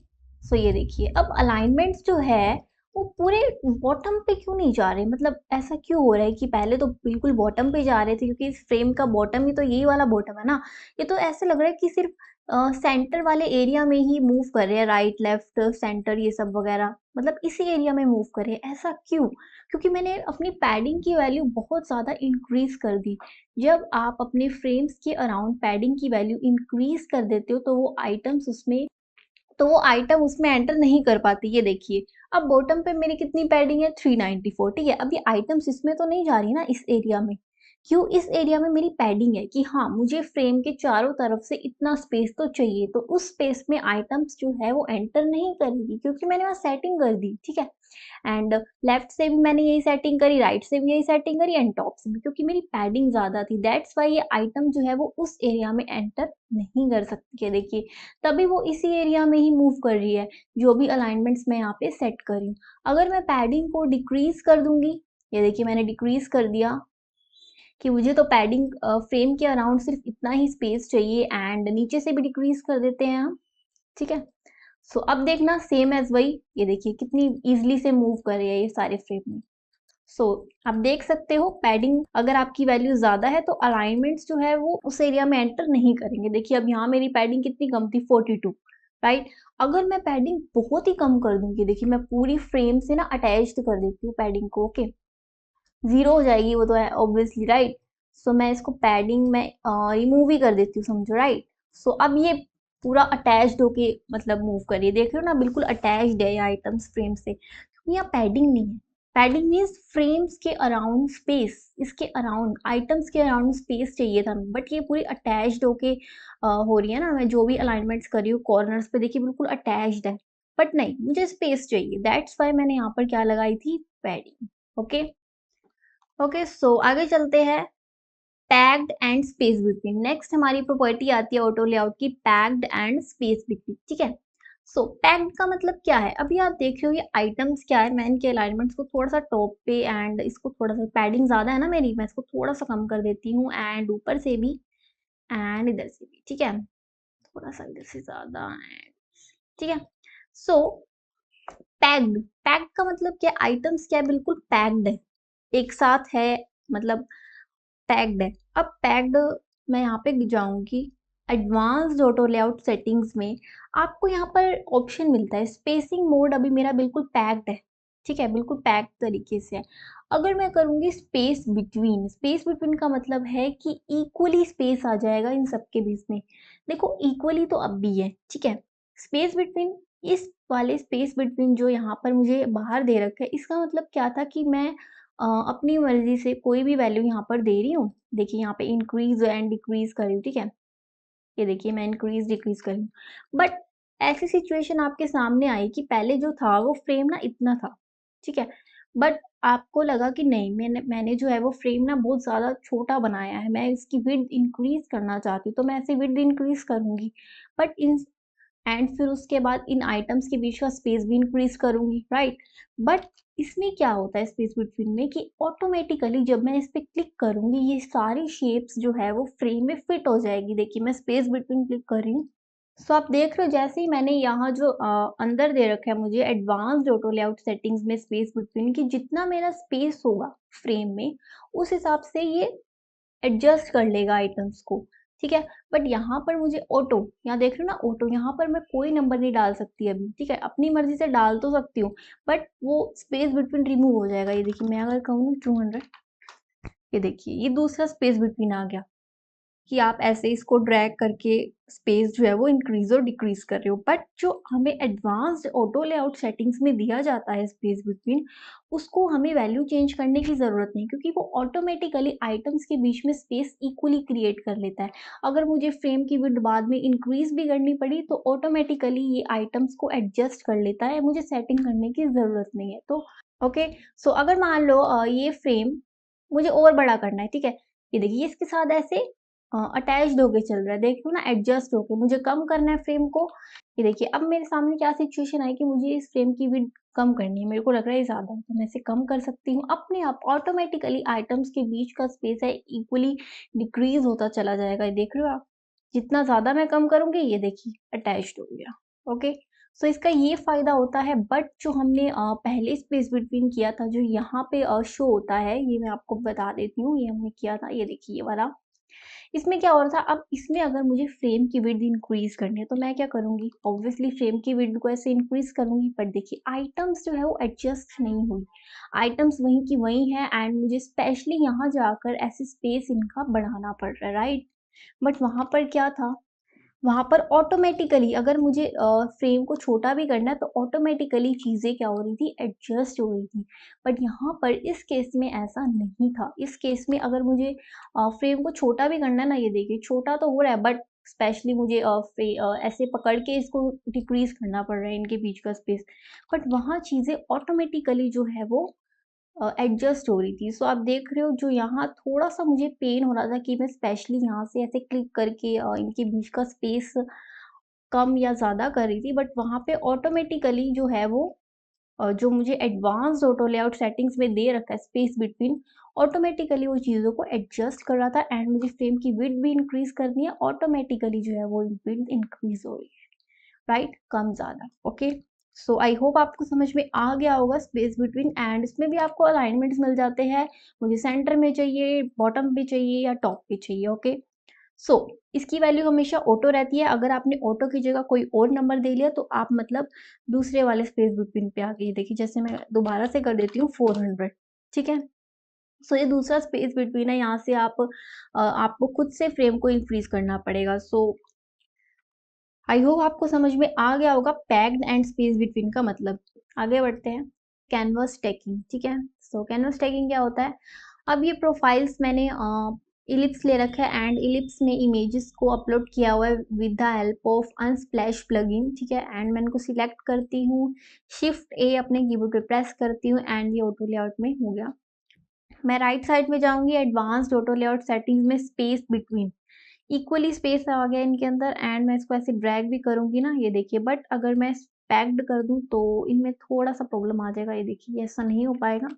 Speaker 1: सो ये देखिए, अब अलाइनमेंट्स जो है वो पूरे बॉटम पे क्यों नहीं जा रहे, मतलब ऐसा क्यों हो रहा है कि पहले तो बिल्कुल बॉटम पे जा रहे थे, क्योंकि इस फ्रेम का बॉटम ही तो यही वाला बॉटम है ना। ये तो ऐसे लग रहा है कि सिर्फ सेंटर वाले एरिया में ही मूव कर रहे हैं, राइट लेफ्ट सेंटर ये सब वगैरह, मतलब इसी एरिया में मूव कर रहे हैं, ऐसा क्यों? क्योंकि मैंने अपनी पैडिंग की वैल्यू बहुत ज़्यादा इंक्रीज कर दी। जब आप अपने फ्रेम्स के अराउंड पैडिंग की वैल्यू इंक्रीज कर देते हो तो वो आइटम उसमें एंटर नहीं कर पाती। ये देखिए, अब बॉटम पे मेरी कितनी पैडिंग है, 394, ठीक है। अब ये आइटम्स इसमें तो नहीं जा रही ना, इस एरिया में। क्यों? इस एरिया में मेरी पैडिंग है कि हाँ, मुझे फ्रेम के चारों तरफ से इतना स्पेस तो चाहिए, तो उस स्पेस में आइटम्स जो है वो एंटर नहीं करेगी, क्योंकि मैंने वहाँ सेटिंग कर दी, ठीक है। एंड लेफ्ट से भी मैंने यही सेटिंग करी, राइट से भी यही सेटिंग करी एंड टॉप से भी, क्योंकि मेरी पैडिंग ज़्यादा थी, दैट्स वाई ये आइटम जो है वो उस एरिया में एंटर नहीं कर सकती है, देखिए। तभी वो इसी एरिया में ही मूव कर रही है, जो भी अलाइनमेंट्स मैं यहाँ पे सेट कर रही हूँ। अगर मैं पैडिंग को डिक्रीज कर दूंगी, ये देखिए मैंने डिक्रीज कर दिया कि मुझे तो पैडिंग फ्रेम के अराउंड सिर्फ इतना ही स्पेस चाहिए, एंड नीचे से भी डिक्रीज कर देते हैं हम, ठीक है। सो अब देखना सेम एज वही, ये देखिए कितनी इजीली से मूव कर रही है ये सारे फ्रेम में। सो आप देख सकते हो, पैडिंग अगर आपकी वैल्यू ज्यादा है तो अलाइनमेंट्स जो है वो उस एरिया में एंटर नहीं करेंगे। देखिए अब यहाँ मेरी पैडिंग कितनी कम थी, 42, राइट। अगर मैं पैडिंग बहुत ही कम कर दूंगी, देखिए मैं पूरी फ्रेम से ना अटैच्ड कर देती हूँ पैडिंग को, ओके, जीरो हो जाएगी वो तो है ऑब्वियसली, राइट। सो मैं इसको पैडिंग में रिमूव ही कर देती हूँ, समझो, राइट। सो अब ये पूरा अटैच्ड होके मतलब मूव करिए, देख रहे हो ना, बिल्कुल अटैच्ड है ये आइटम्स फ्रेम से, क्योंकि यहाँ पैडिंग नहीं है। पैडिंग मीन्स फ्रेम्स के अराउंड स्पेस, इसके अराउंड आइटम्स के अराउंड स्पेस चाहिए था, बट ये पूरी अटैच्ड होके हो रही है ना। मैं जो भी अलाइनमेंट्स कर रही हूँ कॉर्नर्स पे, देखिए बिल्कुल अटैच्ड है, बट नहीं, मुझे स्पेस चाहिए, दैट्स वाई मैंने यहाँ पर क्या लगाई थी, पैडिंग, ओके। ओके, सो आगे चलते हैं, packed and space between. Next हमारी प्रॉपर्टी आती है ऑटो लेआउट की, पैक्ड एंड स्पेस बिटवीन, ठीक है। सो पैक्ड का मतलब क्या है, अभी आप देख रहे हो ये आइटम्स क्या है, मैं इनके अलाइनमेंट्स को थोड़ा सा टॉप पे एंड इसको थोड़ा सा, पैडिंग ज्यादा है ना मेरी, मैं इसको थोड़ा सा कम कर देती हूँ, एंड ऊपर से भी एंड इधर से भी, ठीक है, थोड़ा सा इधर से ज्यादा एंड, ठीक है। सो पैक्ड, पैक्ड का मतलब क्या, आइटम्स क्या है, बिल्कुल पैक्ड है, एक साथ है, मतलब पैक्ड है। अब पैक्ड, मैं यहाँ पे जाऊंगी एडवांस्ड ऑटो लेआउट सेटिंग्स में, आपको यहाँ पर ऑप्शन मिलता है स्पेसिंग मोड, अभी मेरा बिल्कुल पैक्ड है, ठीक है, बिल्कुल पैक्ड तरीके से है। अगर मैं करूँगी स्पेस बिटवीन, स्पेस बिटवीन का मतलब है कि इक्वली स्पेस आ जाएगा इन सबके बीच में। देखो इक्वली तो अब भी है, ठीक है। स्पेस बिटवीन, इस वाले स्पेस बिटवीन जो यहाँ पर मुझे बाहर दे रखा है, इसका मतलब क्या था कि मैं अपनी मर्जी से कोई भी वैल्यू यहाँ पर दे रही हूँ। देखिए यहाँ पे इंक्रीज एंड डिक्रीज कर रही हूँ, ठीक है। ये देखिए मैं इंक्रीज डिक्रीज कर रही हूँ, बट ऐसी सिचुएशन आपके सामने आई कि पहले जो था वो फ्रेम ना इतना था, ठीक है, बट आपको लगा कि नहीं, मैंने जो है वो फ्रेम ना बहुत ज्यादा छोटा बनाया है, मैं इसकी विड्थ इंक्रीज करना चाहती हूँ, तो मैं ऐसे विड्थ इंक्रीज करूंगी, बट इन एंड फिर उसके बाद इन आइटम्स के बीच का स्पेस भी इंक्रीज करूंगी, राइट। बट इसमें क्या होता है स्पेस बिटवीन में कि ऑटोमेटिकली जब मैं इस पे क्लिक करूंगी ये सारी शेप्स जो है वो फ्रेम में फिट हो जाएगी। देखिए मैं स्पेस बिटवीन क्लिक कर रही हूँ, सो आप देख रहे हो जैसे ही मैंने यहाँ जो अंदर दे रखा है मुझे एडवांस्ड ऑटो लेआउट सेटिंग्स में स्पेस बिटवीन की, जितना मेरा स्पेस होगा फ्रेम में उस हिसाब से ये एडजस्ट कर लेगा आइटम्स को, ठीक है। बट यहाँ पर मुझे ऑटो, यहाँ देख रहे हो ना ऑटो, यहाँ पर मैं कोई नंबर नहीं डाल सकती अभी, ठीक है, अपनी मर्जी से डाल तो सकती हूँ, बट वो स्पेस बिटवीन रिमूव हो जाएगा। ये देखिए मैं अगर कहूँ 200, ये देखिए ये दूसरा स्पेस बिटवीन आ गया, कि आप ऐसे इसको ड्रैग करके स्पेस जो है वो इंक्रीज़ और डिक्रीज़ कर रहे हो। बट जो हमें एडवांस्ड ऑटो लेआउट सेटिंग्स में दिया जाता है स्पेस बिटवीन, उसको हमें वैल्यू चेंज करने की ज़रूरत नहीं, क्योंकि वो ऑटोमेटिकली आइटम्स के बीच में स्पेस इक्वली क्रिएट कर लेता है। अगर मुझे फ्रेम की विड्थ बाद में इंक्रीज़ भी करनी पड़ी तो ऑटोमेटिकली ये आइटम्स को एडजस्ट कर लेता है, मुझे सेटिंग करने की ज़रूरत नहीं है। तो ओके, सो अगर मान लो ये फ्रेम मुझे और बड़ा करना है, ठीक है? ये देखिए इसके साथ ऐसे अटैच्ड होके चल रहा है, देख लो ना, एडजस्ट होके। मुझे कम करना है फ्रेम को, ये देखिए अब मेरे सामने क्या सिचुएशन आई कि मुझे इस फ्रेम की विड्थ कम करनी है, मेरे को लग रहा है ये ज़्यादा है, तो मैं इसे कम कर सकती हूँ। अपने आप ऑटोमेटिकली आइटम्स के बीच का स्पेस है इक्वली डिक्रीज़ होता चला जाएगा, ये देख रहे हो आप? जितना ज़्यादा मैं कम करूँगी, ये देखिए अटैच्ड हो गया, ओके? सो इसका ये फ़ायदा होता है। बट जो हमने पहले स्पेस बिटवीन किया था, जो यहाँ पे शो होता है, ये मैं आपको बता देती हूँ, ये हमने किया था, ये देखिए ये वाला। इसमें क्या हो रहा था, अब इसमें अगर मुझे फ्रेम की विड्थ इंक्रीज़ करनी है, तो मैं क्या करूँगी? ऑब्वियसली फ्रेम की विड्थ को ऐसे इंक्रीज़ करूँगी, बट देखिए आइटम्स जो है वो एडजस्ट नहीं हुई। आइटम्स वहीं की वहीं हैं एंड मुझे स्पेशली यहाँ जाकर ऐसे स्पेस इनका बढ़ाना पड़ रहा है, राइट? बट वहाँ पर क्या था, वहाँ पर ऑटोमेटिकली अगर मुझे फ्रेम को छोटा भी करना है तो ऑटोमेटिकली चीज़ें क्या हो रही थी, एडजस्ट हो रही थी। बट यहाँ पर इस केस में ऐसा नहीं था। इस केस में अगर मुझे फ्रेम को छोटा भी करना है ना, ये देखिए छोटा तो हो रहा है, बट स्पेशली मुझे ऐसे पकड़ के इसको डिक्रीज़ करना पड़ रहा है इनके बीच का स्पेस। बट वहाँ चीज़ें ऑटोमेटिकली जो है वो एडजस्ट हो रही थी। सो आप देख रहे हो, जो यहाँ थोड़ा-सा मुझे पेन हो रहा था कि मैं स्पेशली यहाँ से ऐसे क्लिक करके इनके बीच का स्पेस कम या ज़्यादा कर रही थी, बट वहाँ पे ऑटोमेटिकली जो है वो जो मुझे एडवांस्ड ऑटो लेआउट सेटिंग्स में दे रखा है स्पेस बिटवीन, ऑटोमेटिकली वो चीज़ों को एडजस्ट कर रहा था एंड मुझे फ्रेम की विड्थ भी इंक्रीज़ करनी है, ऑटोमेटिकली जो है वो विड्थ इंक्रीज़ हो रही है। राइट, कम ज़्यादा, ओके। सो आई होप आपको समझ में आ गया होगा स्पेस बिटवीन। एंड इसमें भी आपको अलाइनमेंट्स मिल जाते हैं, मुझे सेंटर में चाहिए, बॉटम पे चाहिए या टॉप पे चाहिए, ओके। सो इसकी वैल्यू हमेशा ऑटो रहती है। अगर आपने ऑटो की जगह कोई और नंबर दे लिया तो आप मतलब दूसरे वाले स्पेस बिटवीन पे आ गए। देखिए जैसे मैं दोबारा से कर देती हूँ 400, ठीक है। सो ये दूसरा स्पेस बिटवीन है, यहाँ से आप आपको खुद से फ्रेम को इंक्रीज करना पड़ेगा। सो आई होप आपको समझ में आ गया होगा पैक्ड एंड स्पेस बिटवीन का मतलब। आगे बढ़ते हैं, कैनवस टैगिंग, ठीक है। सो कैनवस टैगिंग क्या होता है? अब ये प्रोफाइल्स मैंने इलिप्स ले रखा है एंड इलिप्स में इमेजेस को अपलोड किया हुआ है with the help of Unsplash plugin, ठीक है। एंड मैं इनको सिलेक्ट करती हूँ, शिफ्ट ए अपने कीबोर्ड पे प्रेस करती हूँ एंड ये ऑटो लेआउट में हो गया। मैं राइट साइड में जाऊंगी, एडवांस्ड ऑटो लेआउट सेटिंग्स में स्पेस बिटवीन, इक्वली स्पेस आ गया इनके अंदर एंड मैं इसको ऐसे ड्रैग भी करूँगी ना, ये देखिए। बट अगर मैं पैक्ड कर दूँ तो इनमें थोड़ा-सा प्रॉब्लम आ जाएगा, ये देखिए ऐसा नहीं हो पाएगा।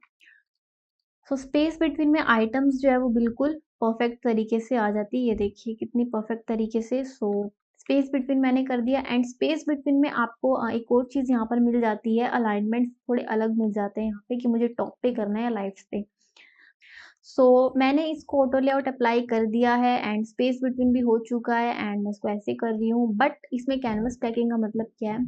Speaker 1: सो स्पेस बिटवीन में आइटम्स जो है वो बिल्कुल परफेक्ट तरीके से आ जाती है, ये देखिए कितनी परफेक्ट तरीके से। सो स्पेस बिटवीन मैंने कर दिया एंड स्पेस बिटवीन में आपको एक और चीज़ यहाँ पर मिल जाती है, अलाइनमेंट्स थोड़े अलग मिल जाते हैं यहाँ पे कि मुझे टॉप पे करना है या लाइट्स पे। सो मैंने इसको ऑटो लेआउट अप्लाई कर दिया है एंड स्पेस बिटवीन भी हो चुका है एंड मैं इसको ऐसे कर रही हूँ। बट इसमें कैनवस टैगिंग का मतलब क्या है?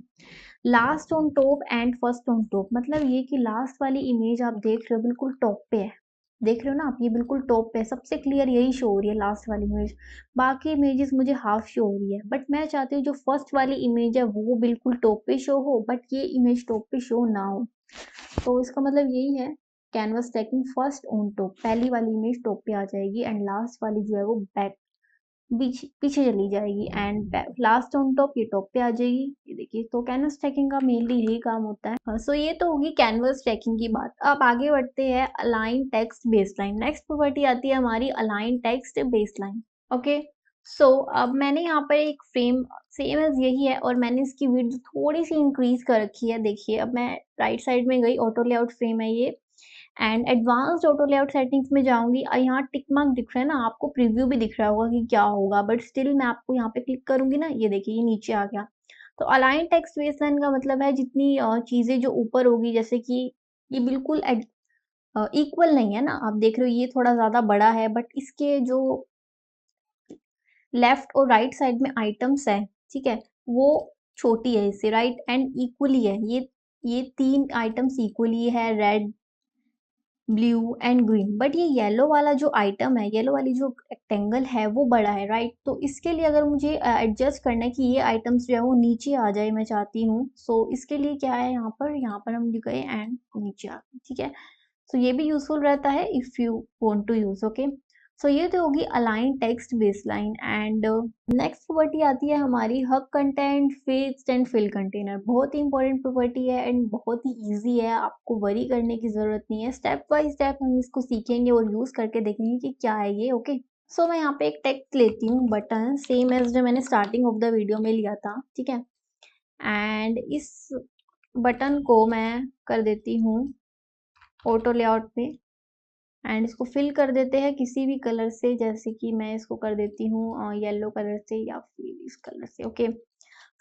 Speaker 1: Last on top and first on top, मतलब ये कि लास्ट वाली इमेज आप देख रहे हो बिल्कुल टॉप पे है। देख रहे हो ना आप, ये बिल्कुल टॉप पे है, सबसे क्लियर यही शो हो रही है लास्ट वाली इमेज। बाकी इमेजेस मुझे हाफ शो हो रही है, बट मैं चाहती हूँ जो फर्स्ट वाली इमेज है वो बिल्कुल टॉप पे शो हो, बट ये इमेज टॉप पे शो ना हो। तो इसका मतलब यही है, canvas tagging first on top, पहली वाली इमेज टॉप पे आ जाएगी एंड लास्ट वाली जो है वो बैक पीछे चली जाएगी एंड लास्ट ऑन टॉप ये टॉप पे आ जाएगी, ये देखिए। तो कैनवस ट्रैकिंग का मेनली यही काम होता है। हाँ, सो ये तो होगी कैनवस ट्रैकिंग की बात। अब आगे बढ़ते हैं align text baseline. Next property आती है हमारी अलाइन टेक्स्ट बेसलाइन, ओके। सो अब मैंने यहाँ पर एक फ्रेम सेम एज यही है और मैंने इसकी विड्थ थोड़ी सी इंक्रीज कर रखी है, देखिए। अब मैं राइट साइड में गई, ऑटो लेआउट फ्रेम है ये and advanced auto layout settings में जाऊँगी। यहाँ टिक मार्क दिख रहा है ना, आपको प्रीव्यू भी दिख रहा होगा कि क्या होगा, बट स्टिल मैं आपको यहाँ पे क्लिक करूँगी ना, ये देखिए ये नीचे आ गया। तो अलाइन टेक्स्ट बेसलाइन का मतलब है जितनी चीज़ें जो ऊपर होगी, जैसे कि ये बिल्कुल इक्वल नहीं है ना, आप देख रहे हो ये थोड़ा ज़्यादा बड़ा है, बट इसके जो लेफ्ट और राइट साइड में आइटम्स है, ठीक है, वो छोटी है इससे, राइट, एंड इक्वली है। ये 3 आइटम्स इक्वली है, red blue and green, but ये येलो वाला जो आइटम है, येलो वाली जो रेक्टेंगल है वो बड़ा है, राइट? तो इसके लिए अगर मुझे एडजस्ट करना है कि ये आइटम्स जो है वो नीचे आ जाए, मैं चाहती हूँ, सो इसके लिए क्या है, यहाँ पर हम गए एंड नीचे आ गए, ठीक है? सो ये भी यूजफुल रहता है if you want to use, okay? So ये तो होगी align text baseline. And next property आती है हमारी hug content fixed and fill container. बहुत ही इंपॉर्टेंट प्रॉपर्टी है एंड बहुत ही इजी है, आपको वरी करने की जरूरत नहीं है। स्टेप बाय स्टेप हम इसको सीखेंगे और यूज करके देखेंगे कि क्या है ये, ओके? सो मैं यहाँ पे एक टेक्स्ट लेती हूँ, बटन, सेम एज जो मैंने स्टार्टिंग ऑफ द वीडियो में लिया था, ठीक है? एंड इस बटन को मैं कर देती हूँ ऑटो लेआउट पे एंड इसको फिल कर देते हैं किसी भी कलर से, जैसे कि मैं इसको कर देती हूँ येलो कलर से या फिर इस कलर से, ओके?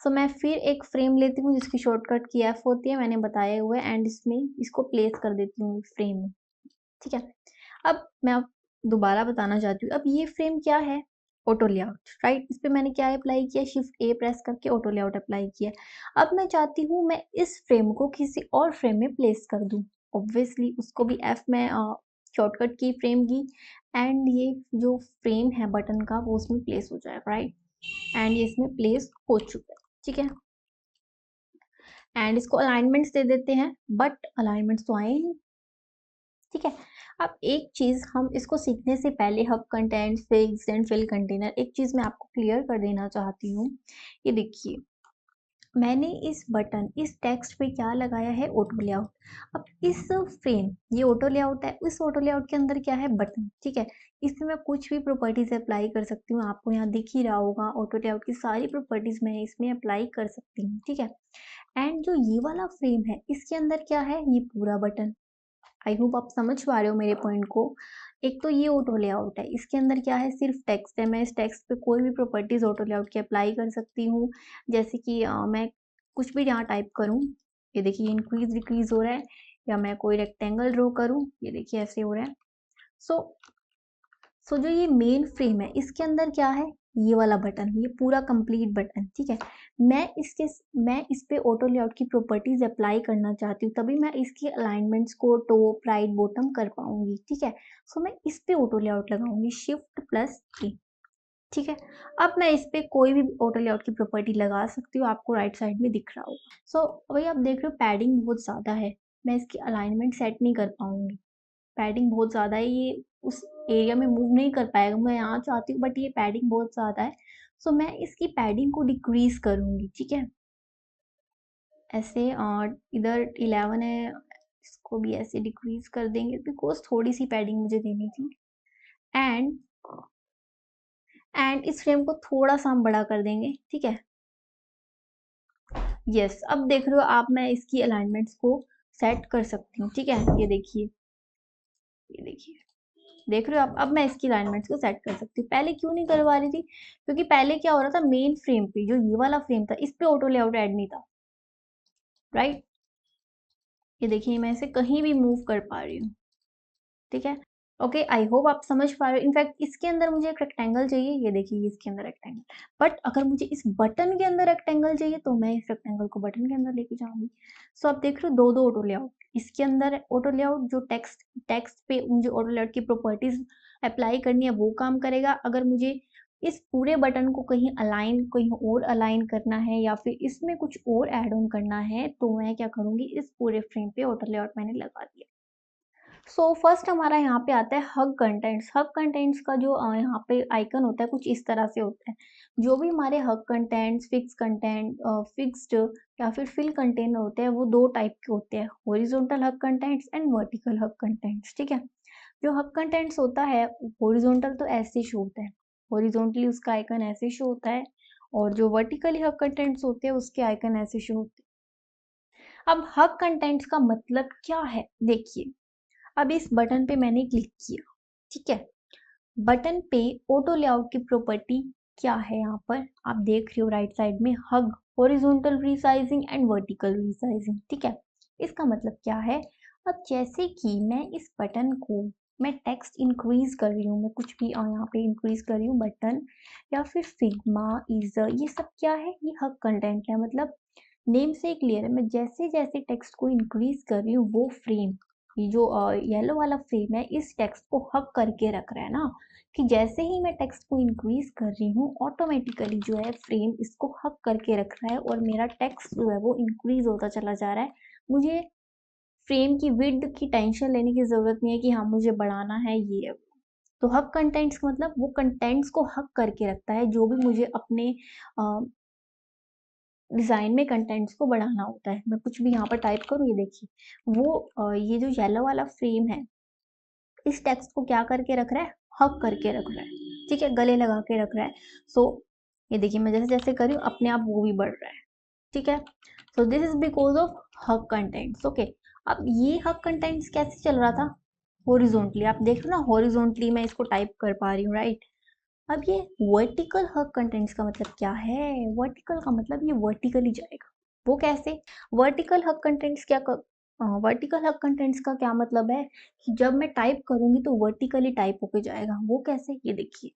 Speaker 1: सो मैं फिर एक फ्रेम लेती हूँ जिसकी शॉर्टकट की एफ होती है, मैंने बताए हुए, एंड इसमें इसको प्लेस कर देती हूँ फ्रेम में, ठीक है? अब मैं आप दोबारा बताना चाहती हूँ, अब ये फ्रेम क्या है? Auto layout, right? इस पे मैंने क्या अप्लाई किया? शिफ्ट ए प्रेस करके ऑटो लेआउट अप्लाई किया। अब मैं चाहती हूँ मैं इस फ्रेम को किसी और फ्रेम में प्लेस कर दूँ, ऑब्वियसली उसको भी एफ में शॉर्टकट की फ्रेम की, एंड ये जो फ्रेम है बटन का वो उसमें प्लेस हो जाएगा, राइट? एंड ये इसमें प्लेस हो चुका है, ठीक है? एंड इसको अलाइनमेंट्स दे देते हैं, बट अलाइनमेंट्स तो आए ही नहीं, ठीक है? अब एक चीज हम इसको सीखने से पहले hug content fixed and fill container, एक चीज मैं आपको क्लियर कर देना चाहती हूँ। ये देखिए, मैंने इस बटन, इस टेक्स्ट पे क्या लगाया है? Auto layout. अब इस फ्रेम, ये ऑटो लेआउट है, इस ऑटो लेआउट के अंदर क्या है? बटन, ठीक है? इसमें मैं कुछ भी प्रॉपर्टीज अप्लाई कर सकती हूँ, आपको यहाँ दिख ही रहा होगा, ऑटो लेआउट की सारी प्रॉपर्टीज मैं इसमें अप्लाई कर सकती हूँ, ठीक है? एंड जो ये वाला फ्रेम है, इसके अंदर क्या है? ये पूरा बटन। आई होप आप समझ पा रहे हो मेरे पॉइंट को। एक तो ये ऑटो लेआउट है, इसके अंदर क्या है? सिर्फ टेक्स्ट है, मैं इस टेक्स्ट पे कोई भी प्रॉपर्टीज ऑटो लेआउट की अप्लाई कर सकती हूँ, जैसे कि मैं कुछ भी यहाँ टाइप करूँ, ये देखिए इंक्रीज डिक्रीज हो रहा है, या मैं कोई रेक्टेंगल ड्रॉ करूँ, ये देखिए ऐसे हो रहा है। सो जो ये मेन फ्रेम है, इसके अंदर क्या है? ये वाला बटन, ये पूरा कंप्लीट बटन, ठीक है? मैं इस पे ऑटो लेआउट की प्रॉपर्टीज अप्लाई करना चाहती हूँ, तभी मैं इसकी अलाइनमेंट्स को टॉप राइट बॉटम कर पाऊंगी, ठीक है? सो मैं इस पे ऑटो लेआउट लगाऊंगी, शिफ्ट प्लस ए, ठीक है? अब मैं इस पे कोई भी ऑटो लेआउट की प्रॉपर्टी लगा सकती हूँ, आपको राइट साइड में दिख रहा होगा। सो वही आप देख रहे हो, पैडिंग बहुत ज्यादा है, मैं इसकी अलाइनमेंट सेट नहीं कर पाऊंगी, पैडिंग बहुत ज़्यादा है, ये उस एरिया में मूव नहीं कर पाएगा, मैं यहाँ चाहती हूँ बट ये पैडिंग बहुत ज़्यादा है। सो मैं इसकी पैडिंग को डिक्रीज करूँगी, ठीक है? ऐसे, और इधर 11 है, इसको भी ऐसे डिक्रीज कर देंगे बिकॉज थोड़ी सी पैडिंग मुझे देनी थी। एंड इस फ्रेम को थोड़ा सा हम बड़ा कर देंगे, ठीक है? यस, अब देख रहे हो आप, मैं इसकी अलाइनमेंट्स को सेट कर सकती हूँ, ठीक है? ये देखिए, ये देखिए, देख रहे हो आप, अब मैं इसकी अलाइनमेंट्स को सेट कर सकती हूँ। पहले क्यों नहीं करवा रही थी? क्योंकि पहले क्या हो रहा था, मेन फ्रेम पे, जो ये वाला फ्रेम था, इस पे ऑटो लेआउट ऐड नहीं था, राइट? ये देखिए, मैं इसे कहीं भी मूव कर पा रही हूँ, ठीक है? ओके, आई होप आप समझ पा रहे हो। इनफैक्ट इसके अंदर मुझे एक रेक्टेंगल चाहिए, ये देखिए इसके अंदर रेक्टेंगल, बट अगर मुझे इस बटन के अंदर रेक्टेंगल चाहिए तो मैं इस रेक्टेंगल को बटन के अंदर लेके जाऊंगी। सो आप देख रहे हो, दो दो ऑटो लेआउट, इसके अंदर ऑटो लेआउट जो टेक्स्ट टेक्स्ट पे मुझे ऑटो लेआउट की प्रॉपर्टीज अप्लाई करनी है वो काम करेगा। अगर मुझे इस पूरे बटन को कहीं अलाइन, कहीं और अलाइन करना है या फिर इसमें कुछ और ऐड ऑन करना है तो मैं क्या करूंगी, इस पूरे फ्रेम पे ऑटो लेआउट मैंने लगा दिया। सो फर्स्ट हमारा यहाँ पे आता है हग कंटेंट्स। हग कंटेंट्स का जो यहाँ पे आइकन होता है कुछ इस तरह से होता है। जो भी हमारे हग कंटेंट्स, फिक्स कंटेंट, फिक्स्ड या फिर फिल कंटेनर होते हैं, वो दो टाइप के होते हैं, horizontal hug contents and vertical hug contents, ठीक है? जो हग कंटेंट्स होता है, हॉरिजॉन्टल तो ऐसे शो होता है, हॉरिजॉन्टली उसका आइकन ऐसे शो होता है, और जो वर्टिकली हग कंटेंट्स होते हैं उसके आइकन ऐसे शो होते हैं। अब हग कंटेंट्स का मतलब क्या है, देखिए, अब इस बटन पे मैंने क्लिक किया, ठीक है? बटन पे ऑटो लेआउट की प्रॉपर्टी क्या है? यहाँ पर आप देख रहे हो राइट साइड में, hug, horizontal resizing and vertical resizing, ठीक है? इसका मतलब क्या है? अब जैसे कि मैं इस बटन को, मैं टेक्स्ट इंक्रीज कर रही हूँ, मैं कुछ भी यहाँ पे इंक्रीज कर रही हूँ, बटन या फिर फिग्मा, इजर, ये सब क्या है? ये हग कंटेंट है, मतलब नेम से क्लियर है, मैं जैसे जैसे टेक्स्ट को इंक्रीज कर रही हूँ वो फ्रेम, ये जो येलो वाला फ्रेम है इस टेक्स्ट को हग करके रख रहा है ना, कि जैसे ही मैं टेक्स्ट को इंक्रीज कर रही हूँ ऑटोमेटिकली जो है फ्रेम इसको हग करके रख रहा है और मेरा टेक्स्ट जो है वो इंक्रीज होता चला जा रहा है। मुझे फ्रेम की विड्थ की टेंशन लेने की ज़रूरत नहीं है कि हाँ मुझे बढ़ाना है ये है। तो हग कंटेंट्स का मतलब वो कंटेंट्स को हग करके रखता है जो भी मुझे अपने डिज़ाइन में कंटेंट्स को बढ़ाना होता है। मैं कुछ भी यहाँ पर टाइप करूँ, ये देखिए वो ये जो येलो वाला फ्रेम है इस टेक्स्ट को क्या करके रख रहा है, हग करके रख रहा है, ठीक है, गले लगा के रख रहा है। सो ये देखिए मैं जैसे जैसे कर रही हूँ अपने आप वो भी बढ़ रहा है, ठीक है। So this is because of hug contents, okay. अब ये हग कंटेंट्स कैसे चल रहा था, हॉरिजॉन्टली, आप देख रहे हो ना, हॉरिजॉन्टली मैं इसको टाइप कर पा रही हूँ, राइट। अब ये वर्टिकल हग कंटेंट्स का मतलब क्या है, वर्टिकल का मतलब ये वर्टिकली जाएगा। वो कैसे, वर्टिकल हग कंटेंट्स क्या वर्टिकल हग कंटेंट्स का क्या मतलब है कि जब मैं टाइप करूंगी तो वर्टिकली टाइप होके जाएगा। वो कैसे, ये देखिए।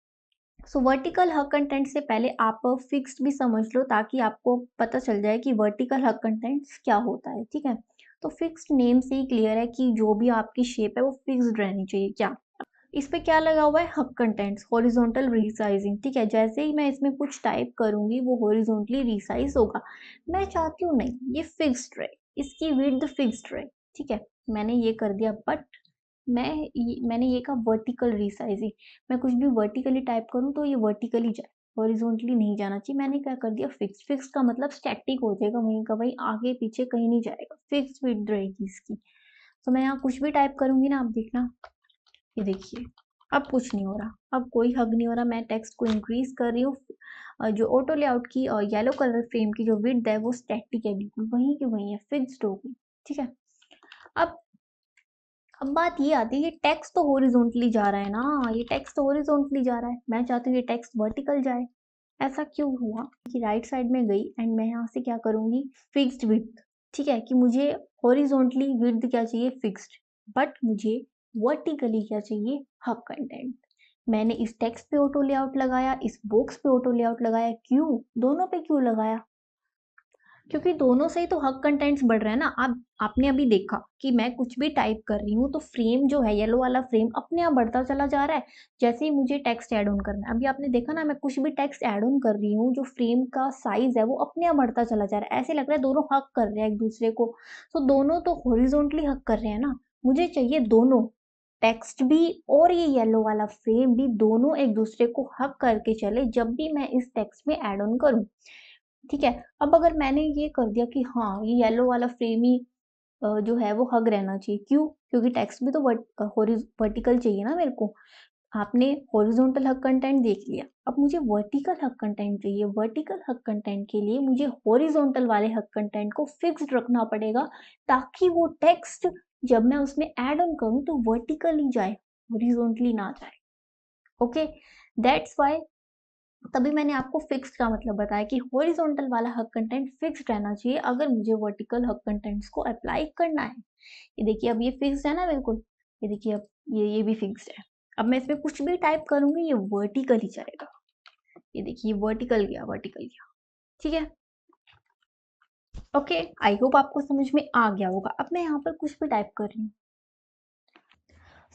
Speaker 1: सो वर्टिकल हग कंटेंट से पहले आप फिक्स्ड भी समझ लो ताकि आपको पता चल जाए कि वर्टिकल हग कंटेंट्स क्या होता है, ठीक है। तो फिक्स्ड नेम से ही क्लियर है कि जो भी आपकी शेप है वो फिक्स्ड रहनी चाहिए। क्या, इस पे क्या लगा हुआ है, हब कंटेंट्स, हॉरिजॉन्टल रिसाइजिंग, ठीक है। जैसे ही मैं इसमें कुछ टाइप करूंगी वो हॉरिजॉन्टली रिसाइज होगा। मैं चाहती हूँ नहीं ये फिक्स्ड रहे, इसकी विड्थ फिक्स्ड रहे, ठीक है। मैंने ये कर दिया, बट मैंने ये कहा वर्टिकल रिसाइजिंग। मैं कुछ भी वर्टिकली टाइप करूँ तो ये वर्टिकली जाए, हॉरिजॉन्टली नहीं जाना चाहिए। मैंने क्या कर दिया, फिक्स। फिक्स का मतलब स्टैटिक हो जाएगा, वहीं का वहीं, आगे पीछे कहीं नहीं जाएगा, फिक्स विड्थ रहेगी इसकी। तो मैं यहाँ कुछ भी टाइप करूंगी ना, आप देखना, ये देखिए अब कुछ नहीं हो रहा, अब कोई हग नहीं हो रहा। मैं टेक्स्ट को इंक्रीज कर रही हूँ, जो ऑटो लेआउट की येलो कलर फ्रेम की जो विड्थ है वो स्टैटिक है, बिल्कुल वहीं की वहीं है, फिक्स्ड हो गई, ठीक है। अब अब बात ये आती है, ये टेक्स्ट तो हॉरिजॉन्टली जा रहा है ना, ये टेक्स्ट तो हॉरिजॉन्टली जा रहा है, मैं चाहती हूँ ये टेक्स्ट वर्टिकल जाए। ऐसा क्यों हुआ कि राइट साइड में गई एंड मैं यहाँ से क्या करूंगी, फिक्स्ड विड्थ, ठीक है, कि मुझे हॉरिजॉन्टली विड्थ क्या चाहिए, फिक्स्ड, बट मुझे वर्टिकली क्या चाहिए, हब कंटेंट। मैंने इस टेक्स्ट पे ऑटो लेआउट लगाया, इस बॉक्स पे ऑटो लेआउट लगाया, क्यों, दोनों पे क्यों लगाया, क्योंकि दोनों से ही तो हग कंटेंट्स बढ़ रहे हैं ना। आप आपने अभी देखा कि मैं कुछ भी टाइप कर रही हूँ तो फ्रेम जो है येलो वाला फ्रेम अपने आप बढ़ता चला जा रहा है जैसे ही मुझे टेक्स्ट ऐड ऑन करना है। अभी आपने देखा ना, मैं कुछ भी टेक्स्ट ऐड ऑन कर रही हूँ, जो फ्रेम का साइज है वो अपने आप बढ़ता चला जा रहा है। ऐसे लग रहा है दोनों हग कर रहे हैं एक दूसरे को। तो दोनों तो हॉरिजॉन्टली हग कर रहे हैं ना, मुझे चाहिए दोनों, टेक्स्ट भी और ये येलो वाला फ्रेम भी, दोनों एक दूसरे को हग करके चले जब भी मैं इस टेक्स्ट में ऐड ऑन करूँ, ठीक है। अब अगर मैंने ये कर दिया कि हाँ ये येलो वाला फ्रेम ही जो है वो हग रहना चाहिए, क्यों, क्योंकि टेक्स्ट भी तो वर्टिकल चाहिए ना मेरे को। आपने हॉरिजॉन्टल हग कंटेंट देख लिया, अब मुझे वर्टिकल हग कंटेंट चाहिए। वर्टिकल हग कंटेंट के लिए मुझे हॉरिजॉन्टल वाले हग कंटेंट को फिक्स्ड रखना पड़ेगा ताकि वो टेक्स्ट जब मैं उसमें ऐड ऑन करूं तो वर्टिकली जाए, हॉरिजॉन्टली ना जाए, ओके। दैट्स वाई तभी मैंने आपको फिक्स्ड का मतलब बताया कि हॉरिजॉन्टल वाला हग कंटेंट फिक्स्ड रहना चाहिए अगर मुझे वर्टिकल हग कंटेंट्स को अप्लाई करना है। ये देखिए अब ये फिक्स्ड है ना बिल्कुल, ये देखिए अब ये भी फिक्स्ड है। अब मैं इसमें कुछ भी टाइप करूंगी ये वर्टिकल ही जाएगा, ये देखिए वर्टिकल गया, वर्टिकल गया, ठीक है। ओके, आई होप आपको समझ में आ गया होगा। अब मैं यहाँ पर कुछ भी टाइप कर रही हूँ,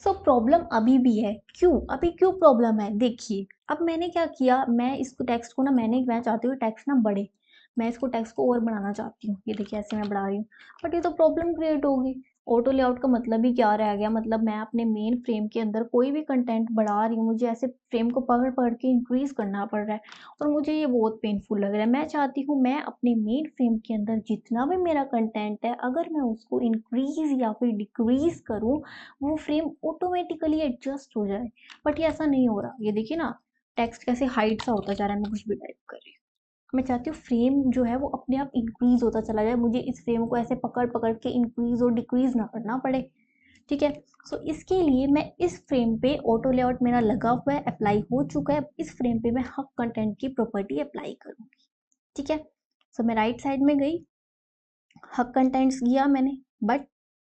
Speaker 1: सो प्रॉब्लम अभी भी है, क्यों, अभी क्यों प्रॉब्लम है, देखिए। अब मैंने क्या किया, मैं इस टेक्स्ट को ना, मैं चाहती हूँ टेक्स्ट ना बढ़े, मैं इसको टेक्स्ट को और बढ़ाना चाहती हूँ, ये देखिए ऐसे मैं बढ़ा रही हूँ, बट ये तो प्रॉब्लम क्रिएट होगी। ऑटो लेआउट का मतलब ही क्या रह गया, मतलब मैं अपने मेन फ्रेम के अंदर कोई भी कंटेंट बढ़ा रही हूँ, मुझे ऐसे फ्रेम को पकड़ पकड़ के इंक्रीज करना पड़ रहा है और मुझे ये बहुत पेनफुल लग रहा है। मैं चाहती हूँ मैं अपने मेन फ्रेम के अंदर जितना भी मेरा कंटेंट है अगर मैं उसको इंक्रीज या फिर डिक्रीज करूँ वो फ्रेम ऑटोमेटिकली एडजस्ट हो जाए, बट ये ऐसा नहीं हो रहा। ये देखिए ना, टेक्स्ट कैसे हाइट सा होता जा रहा है, मैं कुछ भी टाइप कर रही हूँ। मैं चाहती हूँ फ्रेम जो है वो अपने आप इंक्रीज होता चला जाए, मुझे इस फ्रेम को ऐसे पकड़ पकड़ के इंक्रीज और डिक्रीज ना करना पड़े, ठीक है। सो इसके लिए मैं इस फ्रेम पे ऑटो लेआउट मेरा लगा हुआ है, अप्लाई हो चुका है, इस फ्रेम पे मैं हब कंटेंट की प्रॉपर्टी अप्लाई करूंगी, ठीक है। सो मैं राइट साइड में गई, हब कंटेंट्स किया मैंने, बट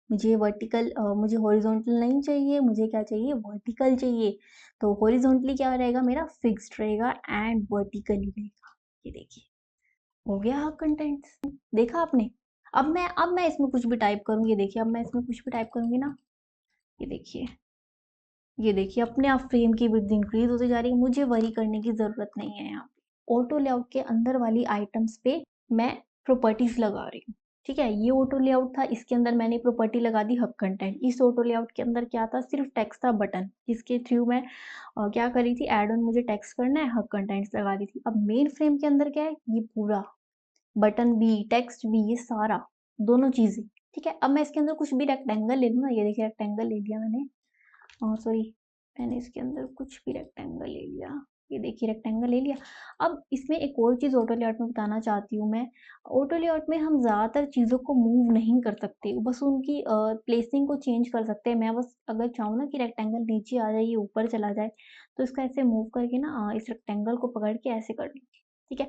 Speaker 1: मुझे वर्टिकल मुझे हॉरिजॉन्टल नहीं चाहिए, मुझे क्या चाहिए, वर्टिकल चाहिए। तो हॉरिजॉन्टली क्या रहेगा मेरा, फिक्स्ड रहेगा एंड वर्टिकली रहेगा, ये देखिए हो गया कंटेंट्स, देखा आपने। अब मैं इसमें कुछ भी टाइप करूँगी, ये देखिए, अब मैं इसमें कुछ भी टाइप करूँगी ना, ये देखिए अपने आप फ्रेम की विड्थ इंक्रीज होती जा रही है, मुझे वरी करने की ज़रूरत नहीं है यहाँ पे। ऑटो लेआउट के अंदर वाली आइटम्स पे मैं प्रॉपर्टीज़ लगा रही हूँ, ठीक है? ये ऑटो लेआउट था, इसके अंदर मैंने प्रॉपर्टी लगा दी हब कंटेंट। इस ऑटो लेआउट के अंदर क्या था, सिर्फ टेक्स्ट था बटन, जिसके थ्रू मैं क्या कर रही थी, ऐड ऑन मुझे टेक्स्ट करना है, हब कंटेंट्स लगा दी थी। अब मेन फ्रेम के अंदर क्या है, ये पूरा बटन भी, टेक्स्ट भी, ये सारा, दोनों चीज़ें, ठीक है? अब मैं इसके अंदर कुछ भी रेक्टेंगल ले लूँ ना, ये देखिए रेक्टेंगल ले लिया मैंने, सॉरी, मैंने इसके अंदर कुछ भी रेक्टेंगल ले लिया, ये देखिए रेक्टेंगल ले लिया। अब इसमें एक और चीज़ ऑटो लेआउट में बताना चाहती हूँ मैं, ऑटो लेआउट में हम ज़्यादातर चीज़ों को मूव नहीं कर सकते, बस उनकी प्लेसिंग को चेंज कर सकते हैं। मैं बस अगर चाहूँ ना कि रेक्टेंगल नीचे आ जाए, ये ऊपर चला जाए, तो इसको ऐसे मूव करके ना इस रेक्टेंगल को पकड़ के ऐसे कर लूँगी, ठीक है?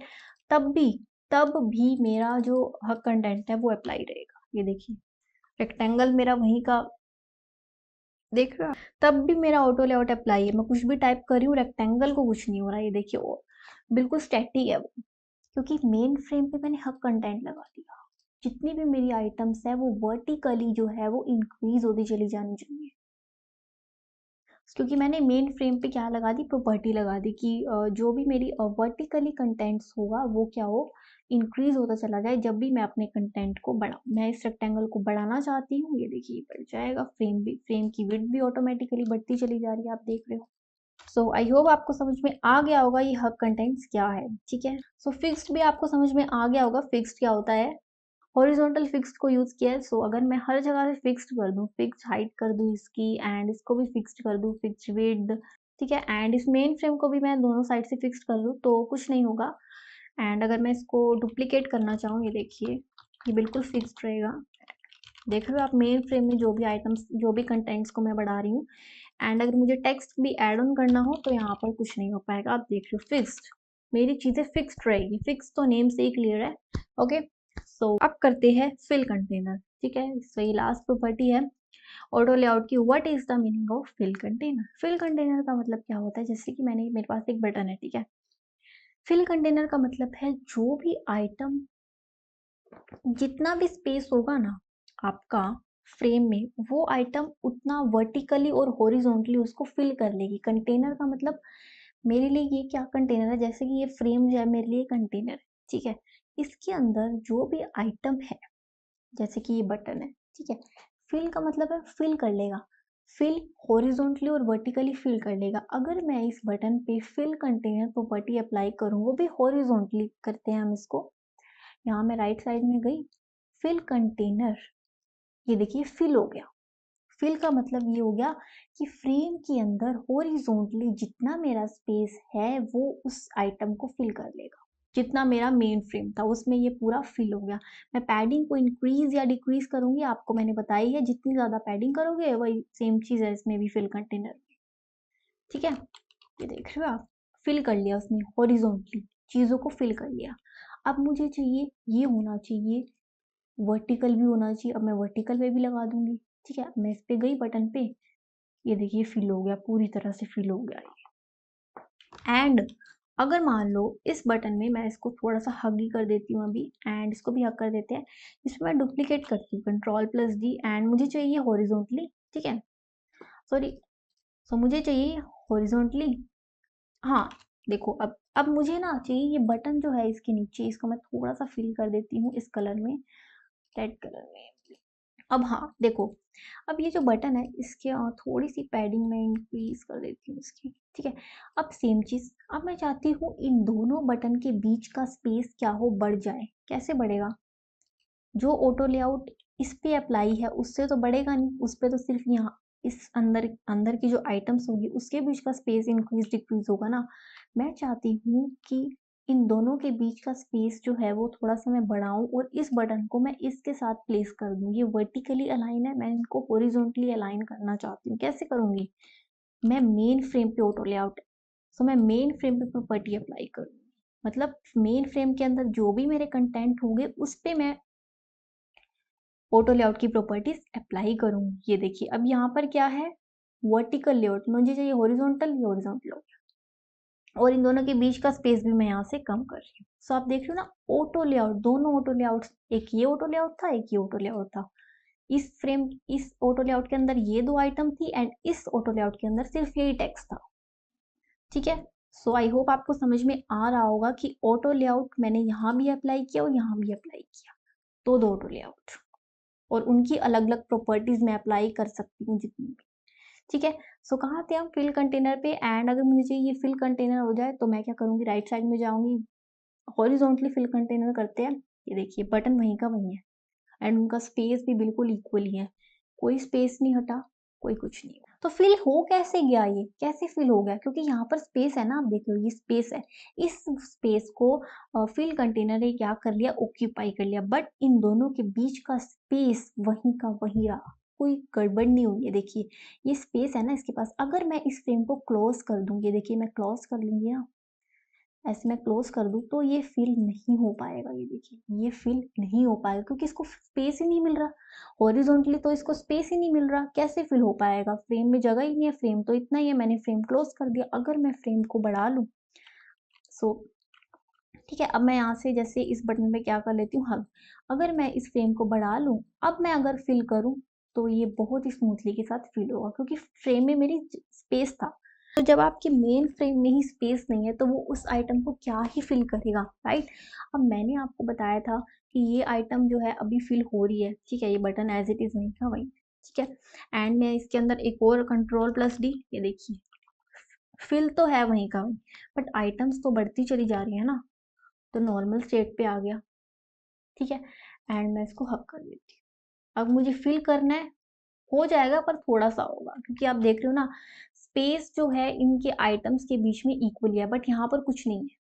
Speaker 1: तब भी तब भी मेरा जो हब कंटेंट है वो अप्लाई रहेगा, ये देखिए रेक्टेंगल मेरा वहीं का, देख रहे हो आप? तब भी मेरा ऑटो लेआउट अप्लाई है, मैं कुछ भी टाइप कर रही हूँ, रेक्टेंगल को कुछ नहीं हो रहा है, ये देखिए वो बिल्कुल स्टैटिक है वो, क्योंकि मेन फ्रेम पे मैंने हब कंटेंट लगा दिया। जितनी भी मेरी आइटम्स है वो वर्टिकली जो है वो इंक्रीज होती चली जानी चाहिए, क्योंकि मैंने मेन फ्रेम पे क्या लगा दी, प्रॉपर्टी लगा दी कि जो भी मेरी वर्टिकली कंटेंट्स होगा वो क्या हो, इंक्रीज होता चला जाए जब भी मैं अपने कंटेंट को बढ़ाऊँ। मैं इस रेक्टेंगल को बढ़ाना चाहती हूँ, ये देखिए बढ़ जाएगा, फ्रेम की विड्थ भी ऑटोमेटिकली बढ़ती चली जा रही है, आप देख रहे हो। सो आई होप आपको समझ में आ गया होगा ये हब कंटेंट्स क्या है, ठीक है? सो फिक्स्ड भी आपको समझ में आ गया होगा, फिक्स्ड क्या होता है। हॉरिजॉन्टल फिक्स्ड को यूज़ किया है, सो अगर मैं हर जगह से फिक्स्ड कर दूँ, फिक्स्ड हाइट कर दूँ इसकी, एंड इसको भी फिक्स्ड कर दूँ, फिक्स्ड विड्थ, ठीक है? एंड इस मेन फ्रेम को भी मैं दोनों साइड से फिक्स्ड कर दूँ, तो कुछ नहीं होगा। एंड अगर मैं इसको डुप्लीकेट करना चाहूँ, ये देखिए, ये बिल्कुल फिक्स्ड रहेगा। देख रहे हो आप, मेन फ्रेम में जो भी आइटम्स, जो भी कंटेंट्स को मैं बढ़ा रही हूँ, एंड अगर मुझे टेक्स्ट भी ऐड ऑन करना हो तो यहाँ पर कुछ नहीं हो पाएगा, आप देख रहे हो फिक्स्ड, मेरी चीज़ें फिक्स्ड रहेगी। फिक्स तो नेम से ही क्लियर है, ओके? सो अब करते हैं फिल कंटेनर, ठीक है? सो ये लास्ट प्रॉपर्टी है ऑटो लेआउट की, what is the meaning of fill container. Fill container का मतलब क्या होता है, जैसे कि मेरे पास एक बटन है, ठीक है? फिल कंटेनर का मतलब है जो भी आइटम, जितना भी स्पेस होगा ना आपका फ्रेम में, वो आइटम उतना वर्टिकली और हॉरिजॉन्टली उसको फिल कर लेगी। कंटेनर का मतलब, मेरे लिए ये क्या कंटेनर है, जैसे कि ये फ्रेम जो है मेरे लिए कंटेनर है, ठीक है? इसके अंदर जो भी आइटम है, जैसे कि ये बटन है, ठीक है? फिल का मतलब है फिल कर लेगा, फिल हॉरिजॉन्टली और वर्टिकली फिल कर लेगा। अगर मैं इस बटन पे फिल कंटेनर प्रॉपर्टी अप्लाई करूँ, वो भी हॉरिजॉन्टली करते हैं हम इसको, यहाँ मैं राइट साइड में गई, फिल कंटेनर, ये देखिए फिल हो गया। फिल का मतलब ये हो गया कि फ्रेम के अंदर हॉरिजॉन्टली जितना मेरा स्पेस है वो उस आइटम को फिल कर लेगा, जितना मेरा मेन फ्रेम था उसमें ये पूरा फिल हो गया। मैं पैडिंग को इंक्रीज या डिक्रीज करूंगी, आपको मैंने बताई है, जितनी ज्यादा पैडिंग करोगे वही सेम चीज है इसमें भी, फिल कंटेनर में, ठीक है? ये देख रहे हो आप, फिल कर लिया उसने हॉरिजॉन्टली, चीजों को फिल कर लिया। अब मुझे चाहिए, ये होना चाहिए वर्टिकल भी होना चाहिए, अब मैं वर्टिकल पे भी लगा दूंगी, ठीक है? मैं इस पे गई बटन पे, ये देखिए फिल हो गया, पूरी तरह से फिल हो गया ये। एंड अगर मान लो इस बटन में मैं इसको थोड़ा सा हग ही कर देती हूँ अभी, एंड इसको भी हग कर देते हैं, इसमें मैं डुप्लीकेट करती हूँ Ctrl+D, एंड मुझे चाहिए हॉरिजॉन्टली, ठीक है? सॉरी, सो मुझे चाहिए हॉरिजॉन्टली, हाँ, देखो अब मुझे ना चाहिए ये बटन जो है इसके नीचे, इसको मैं थोड़ा सा फिल कर देती हूँ इस कलर में, रेड कलर में। अब हाँ देखो, अब ये जो बटन है इसके थोड़ी सी पैडिंग मैं इंक्रीज कर देती हूँ इसकी, ठीक है? अब सेम चीज, अब मैं चाहती हूँ इन दोनों बटन के बीच का स्पेस क्या हो, बढ़ जाए। कैसे बढ़ेगा, जो ऑटो लेआउट इस पे अप्लाई है उससे तो बढ़ेगा नहीं, उस पे तो सिर्फ यहाँ इस अंदर अंदर की जो आइटम्स होगी उसके बीच का स्पेस इंक्रीज डिक्रीज होगा ना। मैं चाहती हूँ कि इन दोनों के बीच का स्पेस जो है वो थोड़ा सा मैं बढ़ाऊं, और इस बटन को मैं इसके साथ प्लेस कर दूं। ये वर्टिकली अलाइन है, मैं इनको हॉरिजॉन्टली अलाइन करना चाहती हूँ। कैसे करूंगी, मैं मेन फ्रेम पे ऑटो लेआउट, सो मैं मेन फ्रेम पे प्रॉपर्टी अप्लाई करूंगी, मतलब मेन फ्रेम के अंदर जो भी मेरे कंटेंट होंगे उस पे मैं ऑटो लेआउट की प्रॉपर्टीज अप्लाई करूंगी। ये देखिए अब यहाँ पर क्या है, वर्टिकल लेआउट, मुझे चाहिए हॉरिजॉन्टल, ये हॉरिजॉन्टल हो गया, और इन दोनों के बीच का स्पेस भी मैं यहाँ से कम कर रही हूँ। सो आप देख रहे हो ना, ऑटो लेआउट, दोनों ऑटो लेआउट, एक ये ऑटो लेआउट था, एक ये ऑटो लेआउट था। इस ऑटो लेआउट के अंदर ये दो आइटम थी एंड इस ऑटो लेआउट के अंदर सिर्फ यही टेक्स्ट था। ठीक है, सो आई होप आपको समझ में आ रहा होगा कि ऑटो लेआउट मैंने यहाँ भी अप्लाई किया और यहाँ भी अप्लाई किया, दो ऑटो लेआउट, और उनकी अलग अलग प्रॉपर्टीज मैं अप्लाई कर सकती हूँ जितनी भी। ठीक है, सो कहाँ थे हम, फिल कंटेनर पे। एंड अगर मुझे चाहिए ये फिल कंटेनर हो जाए तो मैं क्या करूँगी, राइट साइड में जाऊँगी, हॉरिजॉन्टली फिल कंटेनर करते हैं। ये देखिए बटन वहीं का वहीं है एंड उनका स्पेस भी बिल्कुल इक्वल ही है, कोई स्पेस नहीं हटा, कोई कुछ नहीं। तो फिल हो कैसे गया, ये कैसे फिल हो गया, क्योंकि यहाँ पर स्पेस है ना, आप देख लो ये स्पेस है, इस स्पेस को फिल कंटेनर ने क्या कर लिया, ऑक्यूपाई कर लिया, बट इन दोनों के बीच का स्पेस वहीं का वहीं रहा, कोई गड़बड़ नहीं हुई है। देखिए ये स्पेस है ना इसके पास, अगर मैं इस फ्रेम को क्लोज कर दूंगी, देखिए मैं क्लोज कर लूंगी ना, ऐसे मैं क्लोज कर दूं तो ये फिल नहीं हो पाएगा। ये देखिए ये फिल नहीं हो पाएगा क्योंकि इसको स्पेस ही नहीं मिल रहा, हॉरिजॉन्टली तो इसको स्पेस ही नहीं मिल रहा, कैसे फिल हो पाएगा, फ्रेम में जगह ही नहीं है, फ्रेम तो इतना ही है, मैंने फ्रेम क्लोज कर दिया। अगर मैं फ्रेम को बढ़ा लूं, सो ठीक है, अब मैं यहाँ से जैसे इस बटन पे क्या कर लेती हूँ, हग, अगर मैं इस फ्रेम को बढ़ा लूं, अब मैं अगर फिल करूं तो ये बहुत ही स्मूथली के साथ फिल होगा क्योंकि फ्रेम में मेरी स्पेस था। तो जब आपके मेन फ्रेम में ही स्पेस नहीं है तो वो उस आइटम को क्या ही फिल करेगा, राइट। अब मैंने आपको बताया था कि ये आइटम जो है अभी फिल हो रही है, ठीक है, ये बटन एज इट इज वहीं का वहीं, ठीक है। एंड मैं इसके अंदर एक और कंट्रोल+D, ये देखिए फिल तो है वहीं का वहीं, बट आइटम्स तो बढ़ती चली जा रही है ना, तो नॉर्मल स्टेट पे आ गया, ठीक है। एंड मैं इसको हक कर देती हूँ। अब मुझे फिल करना है, हो जाएगा पर थोड़ा सा होगा क्योंकि आप देख रहे हो ना, स्पेस जो है इनके आइटम्स के बीच में इक्वली है, बट यहाँ पर कुछ नहीं है,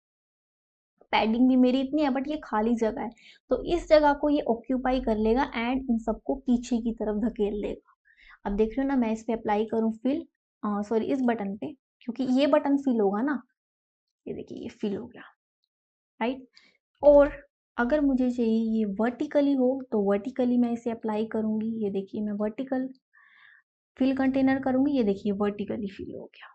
Speaker 1: पैडिंग भी मेरी इतनी है बट ये खाली जगह है, तो इस जगह को ये ऑक्यूपाई कर लेगा एंड इन सबको पीछे की तरफ धकेल देगा। अब देख रहे हो ना, मैं इस पे अप्लाई करूँ फिल, सॉरी इस बटन पे, क्योंकि ये बटन फिल होगा ना, ये देखिए ये फिल हो गया, राइट। और अगर मुझे चाहिए ये वर्टिकली हो तो वर्टिकली मैं इसे अप्लाई करूंगी, ये देखिए मैं वर्टिकल फिल कंटेनर करूंगी, ये देखिए वर्टिकली फिल हो गया।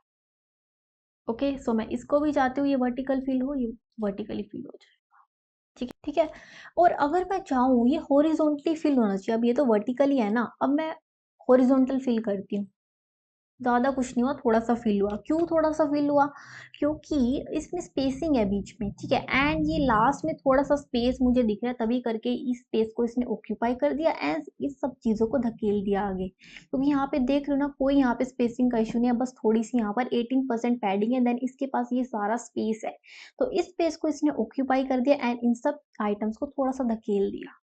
Speaker 1: ओके, सो मैं इसको भी चाहती हूँ ये वर्टिकल फिल हो, ये वर्टिकली फिल हो जाए, ठीक है। और अगर मैं चाहूँ ये हॉरिजॉन्टली फिल होना चाहिए, अब ये तो वर्टिकली है ना, अब मैं हॉरिजॉन्टल फिल करती हूँ, ज़्यादा कुछ नहीं हुआ, थोड़ा-सा फ़ील हुआ। क्यों थोड़ा-सा फ़ील हुआ? क्योंकि इसमें स्पेसिंग है बीच में, ठीक है? एंड ये लास्ट में थोड़ा-सा स्पेस मुझे दिख रहा है, तभी करके इस स्पेस को इसने ऑक्यूपाई कर दिया एंड इस सब चीज़ों को धकेल दिया आगे। क्योंकि यहाँ पे देख रहे हो ना, कोई यहाँ पे स्पेसिंग का इश्यू नहीं है, बस थोड़ी-सी यहाँ पर 18% पैडिंग है, देन इसके पास ये सारा स्पेस है। तो इस स्पेस को इसने ऑक्यूपाई कर दिया एंड इन सब आइटम्स को थोड़ा-सा धकेल दिया।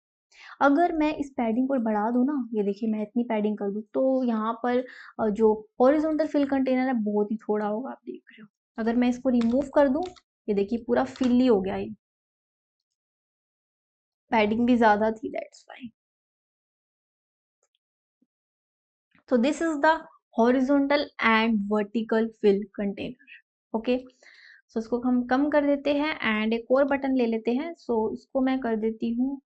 Speaker 1: अगर मैं इस पैडिंग को बढ़ा दूँ ना, ये देखिए मैं इतनी पैडिंग कर दूँ तो यहाँ पर जो हॉरिजॉन्टल फिल कंटेनर है बहुत ही थोड़ा होगा, आप देख रहे हो। अगर मैं इसको रिमूव कर दूँ, ये देखिए पूरा फिल ही हो गया, ये पैडिंग भी ज्यादा थी, दैट्स व्हाई। तो this is the horizontal and vertical fill container. Okay, so इसको हम कम कर देते हैं एंड एक और बटन ले लेते हैं। सो इसको मैं कर देती हूँ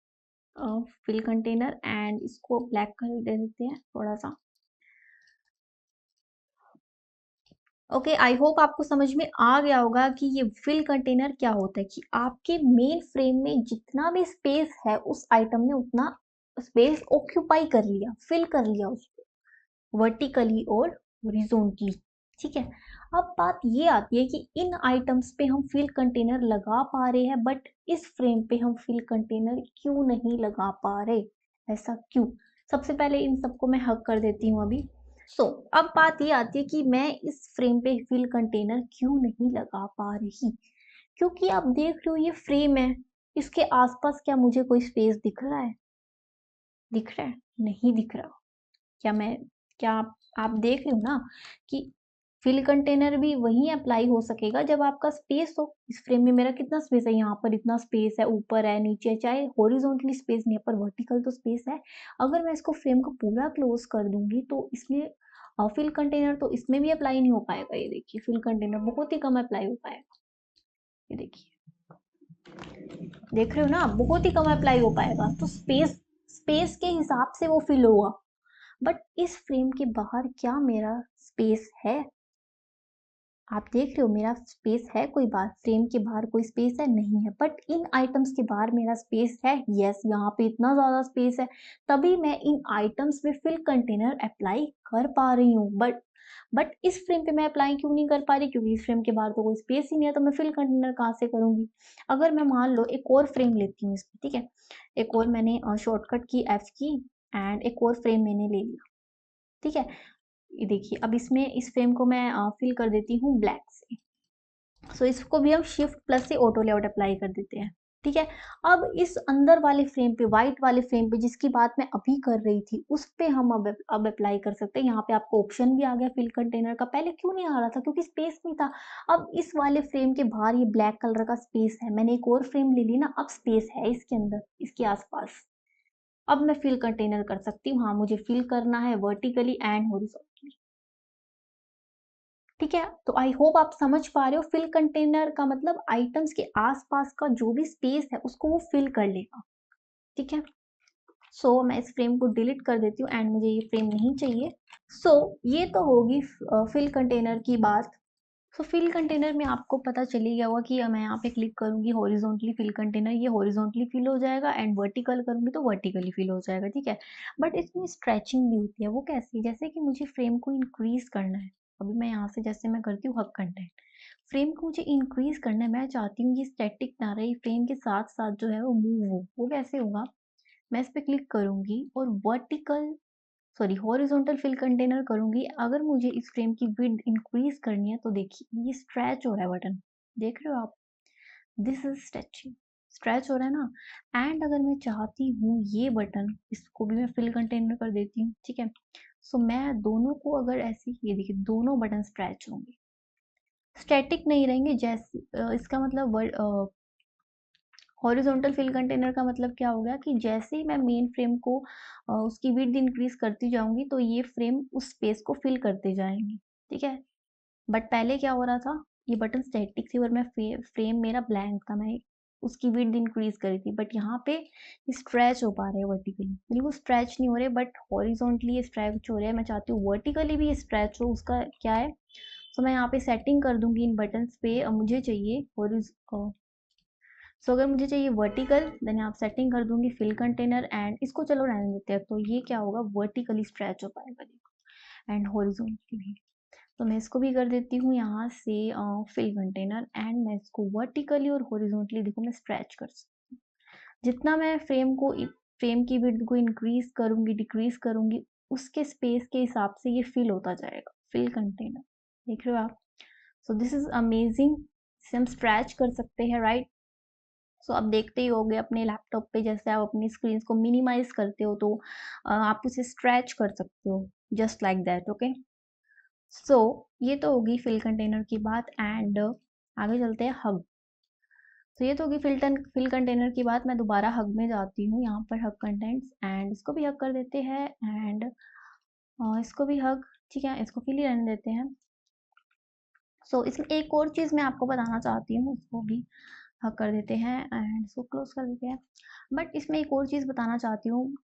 Speaker 1: फिल कंटेनर एंड इसको ब्लैक कलर दे देते हैं थोड़ा सा। ओके, आई होप आपको समझ में आ गया होगा कि ये फिल कंटेनर क्या होता है, कि आपके मेन फ्रेम में जितना भी स्पेस है उस आइटम ने उतना स्पेस ऑक्यूपाई कर लिया, फिल कर लिया उसको वर्टिकली और हॉरिजॉन्टली, ठीक है। अब बात ये आती है कि इन आइटम्स पे हम फिल कंटेनर लगा पा रहे हैं बट इस फ्रेम पे हम फिल कंटेनर क्यों नहीं लगा पा रहे, ऐसा क्यों। सबसे पहले इन सबको मैं हक कर देती हूँ अभी। सो अब बात ये आती है कि मैं इस फ्रेम पे फिल कंटेनर क्यों नहीं लगा पा रही, क्योंकि आप देख रहे हो ये फ्रेम है, इसके आसपास क्या मुझे कोई स्पेस दिख रहा है, दिख रहा है, नहीं दिख रहा। क्या मैं, क्या आप देख रहे हो ना कि फिल कंटेनर भी वहीं अप्लाई हो सकेगा जब आपका स्पेस हो। इस फ्रेम में मेरा कितना स्पेस है, यहाँ पर इतना स्पेस है, ऊपर है, नीचे है, चाहे हॉरिजॉन्टली स्पेस नहीं है पर वर्टिकल तो स्पेस है। अगर मैं इसको फ्रेम को पूरा क्लोज कर दूंगी तो इसमें फिल कंटेनर तो इसमें भी अप्लाई नहीं हो पाएगा। ये देखिए फिल कंटेनर बहुत ही कम अप्लाई हो पाएगा, ये देखिए, देख रहे हो ना, बहुत ही कम अप्लाई हो पाएगा। तो स्पेस स्पेस के हिसाब से वो फिल होगा, बट इस फ्रेम के बाहर क्या मेरा स्पेस है, आप देख रहे हो मेरा स्पेस है, कोई बात फ्रेम के बाहर कोई स्पेस है नहीं है, बट इन आइटम्स के बाहर मेरा स्पेस है, यस यहाँ पे इतना ज़्यादा स्पेस है, तभी मैं इन आइटम्स में फिल कंटेनर अप्लाई कर पा रही हूँ। बट इस फ्रेम पे मैं अप्लाई क्यों नहीं कर पा रही, क्योंकि इस फ्रेम के बाहर तो कोई स्पेस ही नहीं है, तो मैं फिल कंटेनर कहाँ से करूँगी। अगर मैं मान लो एक और फ्रेम लेती हूँ इसमें, ठीक है, एक और मैंने शॉर्टकट की F की एंड एक और फ्रेम मैंने ले लिया, ठीक है। ये देखिए अब इसमें इस फ्रेम को मैं फिल कर देती हूँ ब्लैक से। सो इसको भी हम शिफ्ट प्लस से ऑटो लेआउट अप्लाई कर देते हैं, ठीक है। अब इस अंदर वाले फ्रेम पे, व्हाइट वाले फ्रेम पे जिसकी बात मैं अभी कर रही थी, उस पे हम अब अप्लाई कर सकते हैं। यहाँ पे आपको ऑप्शन भी आ गया फिल कंटेनर का, पहले क्यों नहीं आ रहा था, क्योंकि स्पेस नहीं था। अब इस वाले फ्रेम के बाहर ये ब्लैक कलर का स्पेस है, मैंने एक और फ्रेम ले ली ना, अब स्पेस है इसके अंदर, इसके आसपास। अब मैं फिल कंटेनर कर सकती हूँ। हाँ, मुझे फिल करना है वर्टिकली एंड हॉरिजॉन्टली, ठीक है। तो आई होप आप समझ पा रहे हो, फिल कंटेनर का मतलब आइटम्स के आसपास का जो भी स्पेस है उसको वो फिल कर लेगा, ठीक है। सो मैं इस फ्रेम को डिलीट कर देती हूँ एंड मुझे ये फ्रेम नहीं चाहिए। सो ये तो होगी फिल कंटेनर की बात। सो फिल कंटेनर में आपको पता चली गया होगा कि मैं यहाँ पे क्लिक करूंगी हॉरिजॉन्टली फिल कंटेनर, ये हॉरिजॉन्टली फिल हो जाएगा एंड वर्टिकल करूंगी तो वर्टिकली फिल हो जाएगा, ठीक है। बट इसमें स्ट्रेचिंग भी होती है, वो कैसी, जैसे कि मुझे फ्रेम को इंक्रीज करना है। अभी मैं यहाँ से जैसे मैं करती हूँ हग कंटेंट, फ्रेम को मुझे इंक्रीज करना है, मैं चाहती हूँ ये स्टैटिक ना रहे, फ्रेम के साथ साथ जो है वो मूव हो। वो कैसे होगा, मैं इस पे क्लिक करूंगी और vertical sorry horizontal fill container करूंगी। अगर मुझे इस फ्रेम की विड्थ इंक्रीज करनी है तो देखिए ये स्ट्रेच हो रहा है बटन, देख रहे हो आप, दिस इज स्ट्रेचिंग, स्ट्रेच हो रहा है ना। एंड अगर मैं चाहती हूँ ये बटन, इसको भी मैं फिल कंटेनर कर देती हूँ, ठीक है। सो मैं दोनों को अगर ऐसे, ये देखिए दोनों बटन स्ट्रेच होंगे, स्टैटिक नहीं रहेंगे। जैसे इसका मतलब हॉरिजॉन्टल फिल कंटेनर का मतलब क्या हो गया कि जैसे ही मैं मेन फ्रेम को उसकी विड्थ इंक्रीज करती जाऊंगी तो ये फ्रेम उस स्पेस को फिल करते जाएंगे, ठीक है। बट पहले क्या हो रहा था, ये बटन स्टैटिक थी और मैं फ्रेम मेरा ब्लैंक था, मैं उसकी विड्थ इंक्रीज करी थी, बट यहाँ पे स्ट्रेच हो पा रहे हैं वर्टिकली, बिल्कुल स्ट्रेच नहीं हो रहे बट हॉरिजॉन्टली स्ट्रेच हो रहे हैं। मैं चाहती हूँ वर्टिकली भी स्ट्रेच हो, उसका क्या है। तो मैं यहाँ पे सेटिंग कर दूंगी इन बटन्स पे, मुझे चाहिए सो अगर मुझे चाहिए वर्टिकल देन आप सेटिंग कर दूंगी फिल कंटेनर एंड इसको चलो रहने देते हैं, तो ये क्या होगा वर्टिकली स्ट्रेच हो पाएगा देखो एंड हॉरिजॉन्टली भी। तो मैं इसको भी कर देती हूँ यहाँ से फिल कंटेनर एंड मैं इसको वर्टिकली और हॉरिजॉन्टली देखो मैं स्ट्रेच कर सकती हूँ। जितना मैं फ्रेम की विड्थ को इंक्रीज करूंगी डिक्रीज करूंगी, उसके स्पेस के हिसाब से ये फिल होता जाएगा फिल कंटेनर, देख रहे हो आप। सो दिस इज अमेजिंग, इसे हम स्ट्रेच कर सकते हैं, राइट। सो आप देखते ही होगे अपने लैपटॉप पे, जैसे आप अपनी स्क्रीन को मिनिमाइज करते हो तो आप उसे स्ट्रेच कर सकते हो, just like that, okay. So ये तो होगी फिल कंटेनर की बात एंड आगे चलते हैं हग। तो ये तो होगी फिल कंटेनर की बात। मैं दोबारा हग में जाती हूँ, यहाँ पर हग कंटेंट्स एंड इसको भी हग कर देते हैं एंड इसको भी हग, ठीक है, इसको फिल ही रहने देते हैं। सो इसमें एक और चीज़ मैं आपको बताना चाहती हूँ, उसको भी हग कर देते हैं एंड इसको क्लोज कर देते हैं। बट इसमें एक और चीज़ बताना चाहती हूँ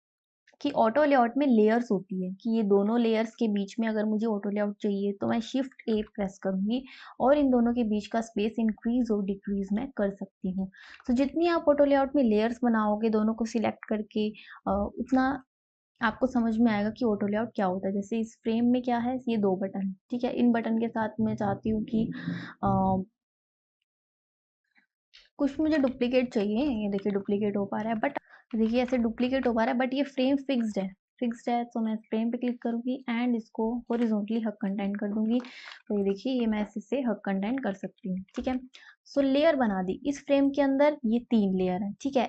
Speaker 1: कि ऑटो लेआउट में लेयर्स होती है, कि ये दोनों लेयर्स के बीच में अगर मुझे ऑटो लेआउट चाहिए तो मैं शिफ्ट ए प्रेस करूंगी और इन दोनों के बीच का स्पेस इंक्रीज और डिक्रीज मैं कर सकती हूँ। तो जितनी आप ऑटो लेआउट में लेयर्स बनाओगे दोनों को सिलेक्ट करके, उतना आपको समझ में आएगा कि ऑटो लेआउट क्या होता है। जैसे इस फ्रेम में क्या है, ये दो बटन, ठीक है, इन बटन के साथ मैं चाहती हूँ कि कुछ मुझे डुप्लीकेट चाहिए, ये देखिए डुप्लीकेट हो पा रहा है, बट देखिए ऐसे डुप्लीकेट हो पा रहा है, बट ये फ्रेम फिक्स्ड है। तो मैं फ्रेम पे क्लिक करूंगी एंड इसको हॉरिजॉन्टली हग कंटेंट कर दूंगी, तो ये देखिए ये मैं इससे हग कंटेंट कर सकती हूँ, ठीक है। सो लेयर बना दी इस फ्रेम के अंदर, ये 3 लेयर है, ठीक है।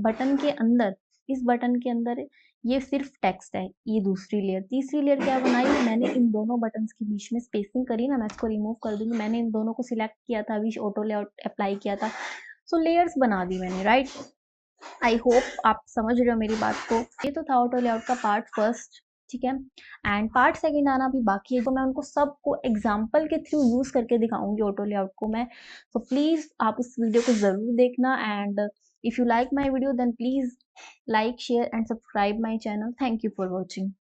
Speaker 1: बटन के अंदर इस बटन के अंदर ये सिर्फ टेक्स्ट है, ये दूसरी लेयर। तीसरी लेयर क्या बनाई मैंने, इन दोनों बटन्स के बीच में स्पेसिंग करी ना, मैं इसको रिमूव कर दूंगी, मैंने इन दोनों को सिलेक्ट किया था, अभी ऑटो लेआउट अप्लाई किया था। सो लेयर्स बना दी मैंने, राइट। आई होप आप समझ रहे हो मेरी बात को। ये तो था ऑटो लेआउट का पार्ट फर्स्ट, ठीक है। एंड पार्ट सेकंड आना भी बाकी है, तो मैं उनको सबको एग्जाम्पल के थ्रू यूज करके दिखाऊंगी ऑटो लेआउट को मैं। तो प्लीज आप उस वीडियो को जरूर देखना and if you like my video then please like, share and subscribe my channel. Thank you for watching.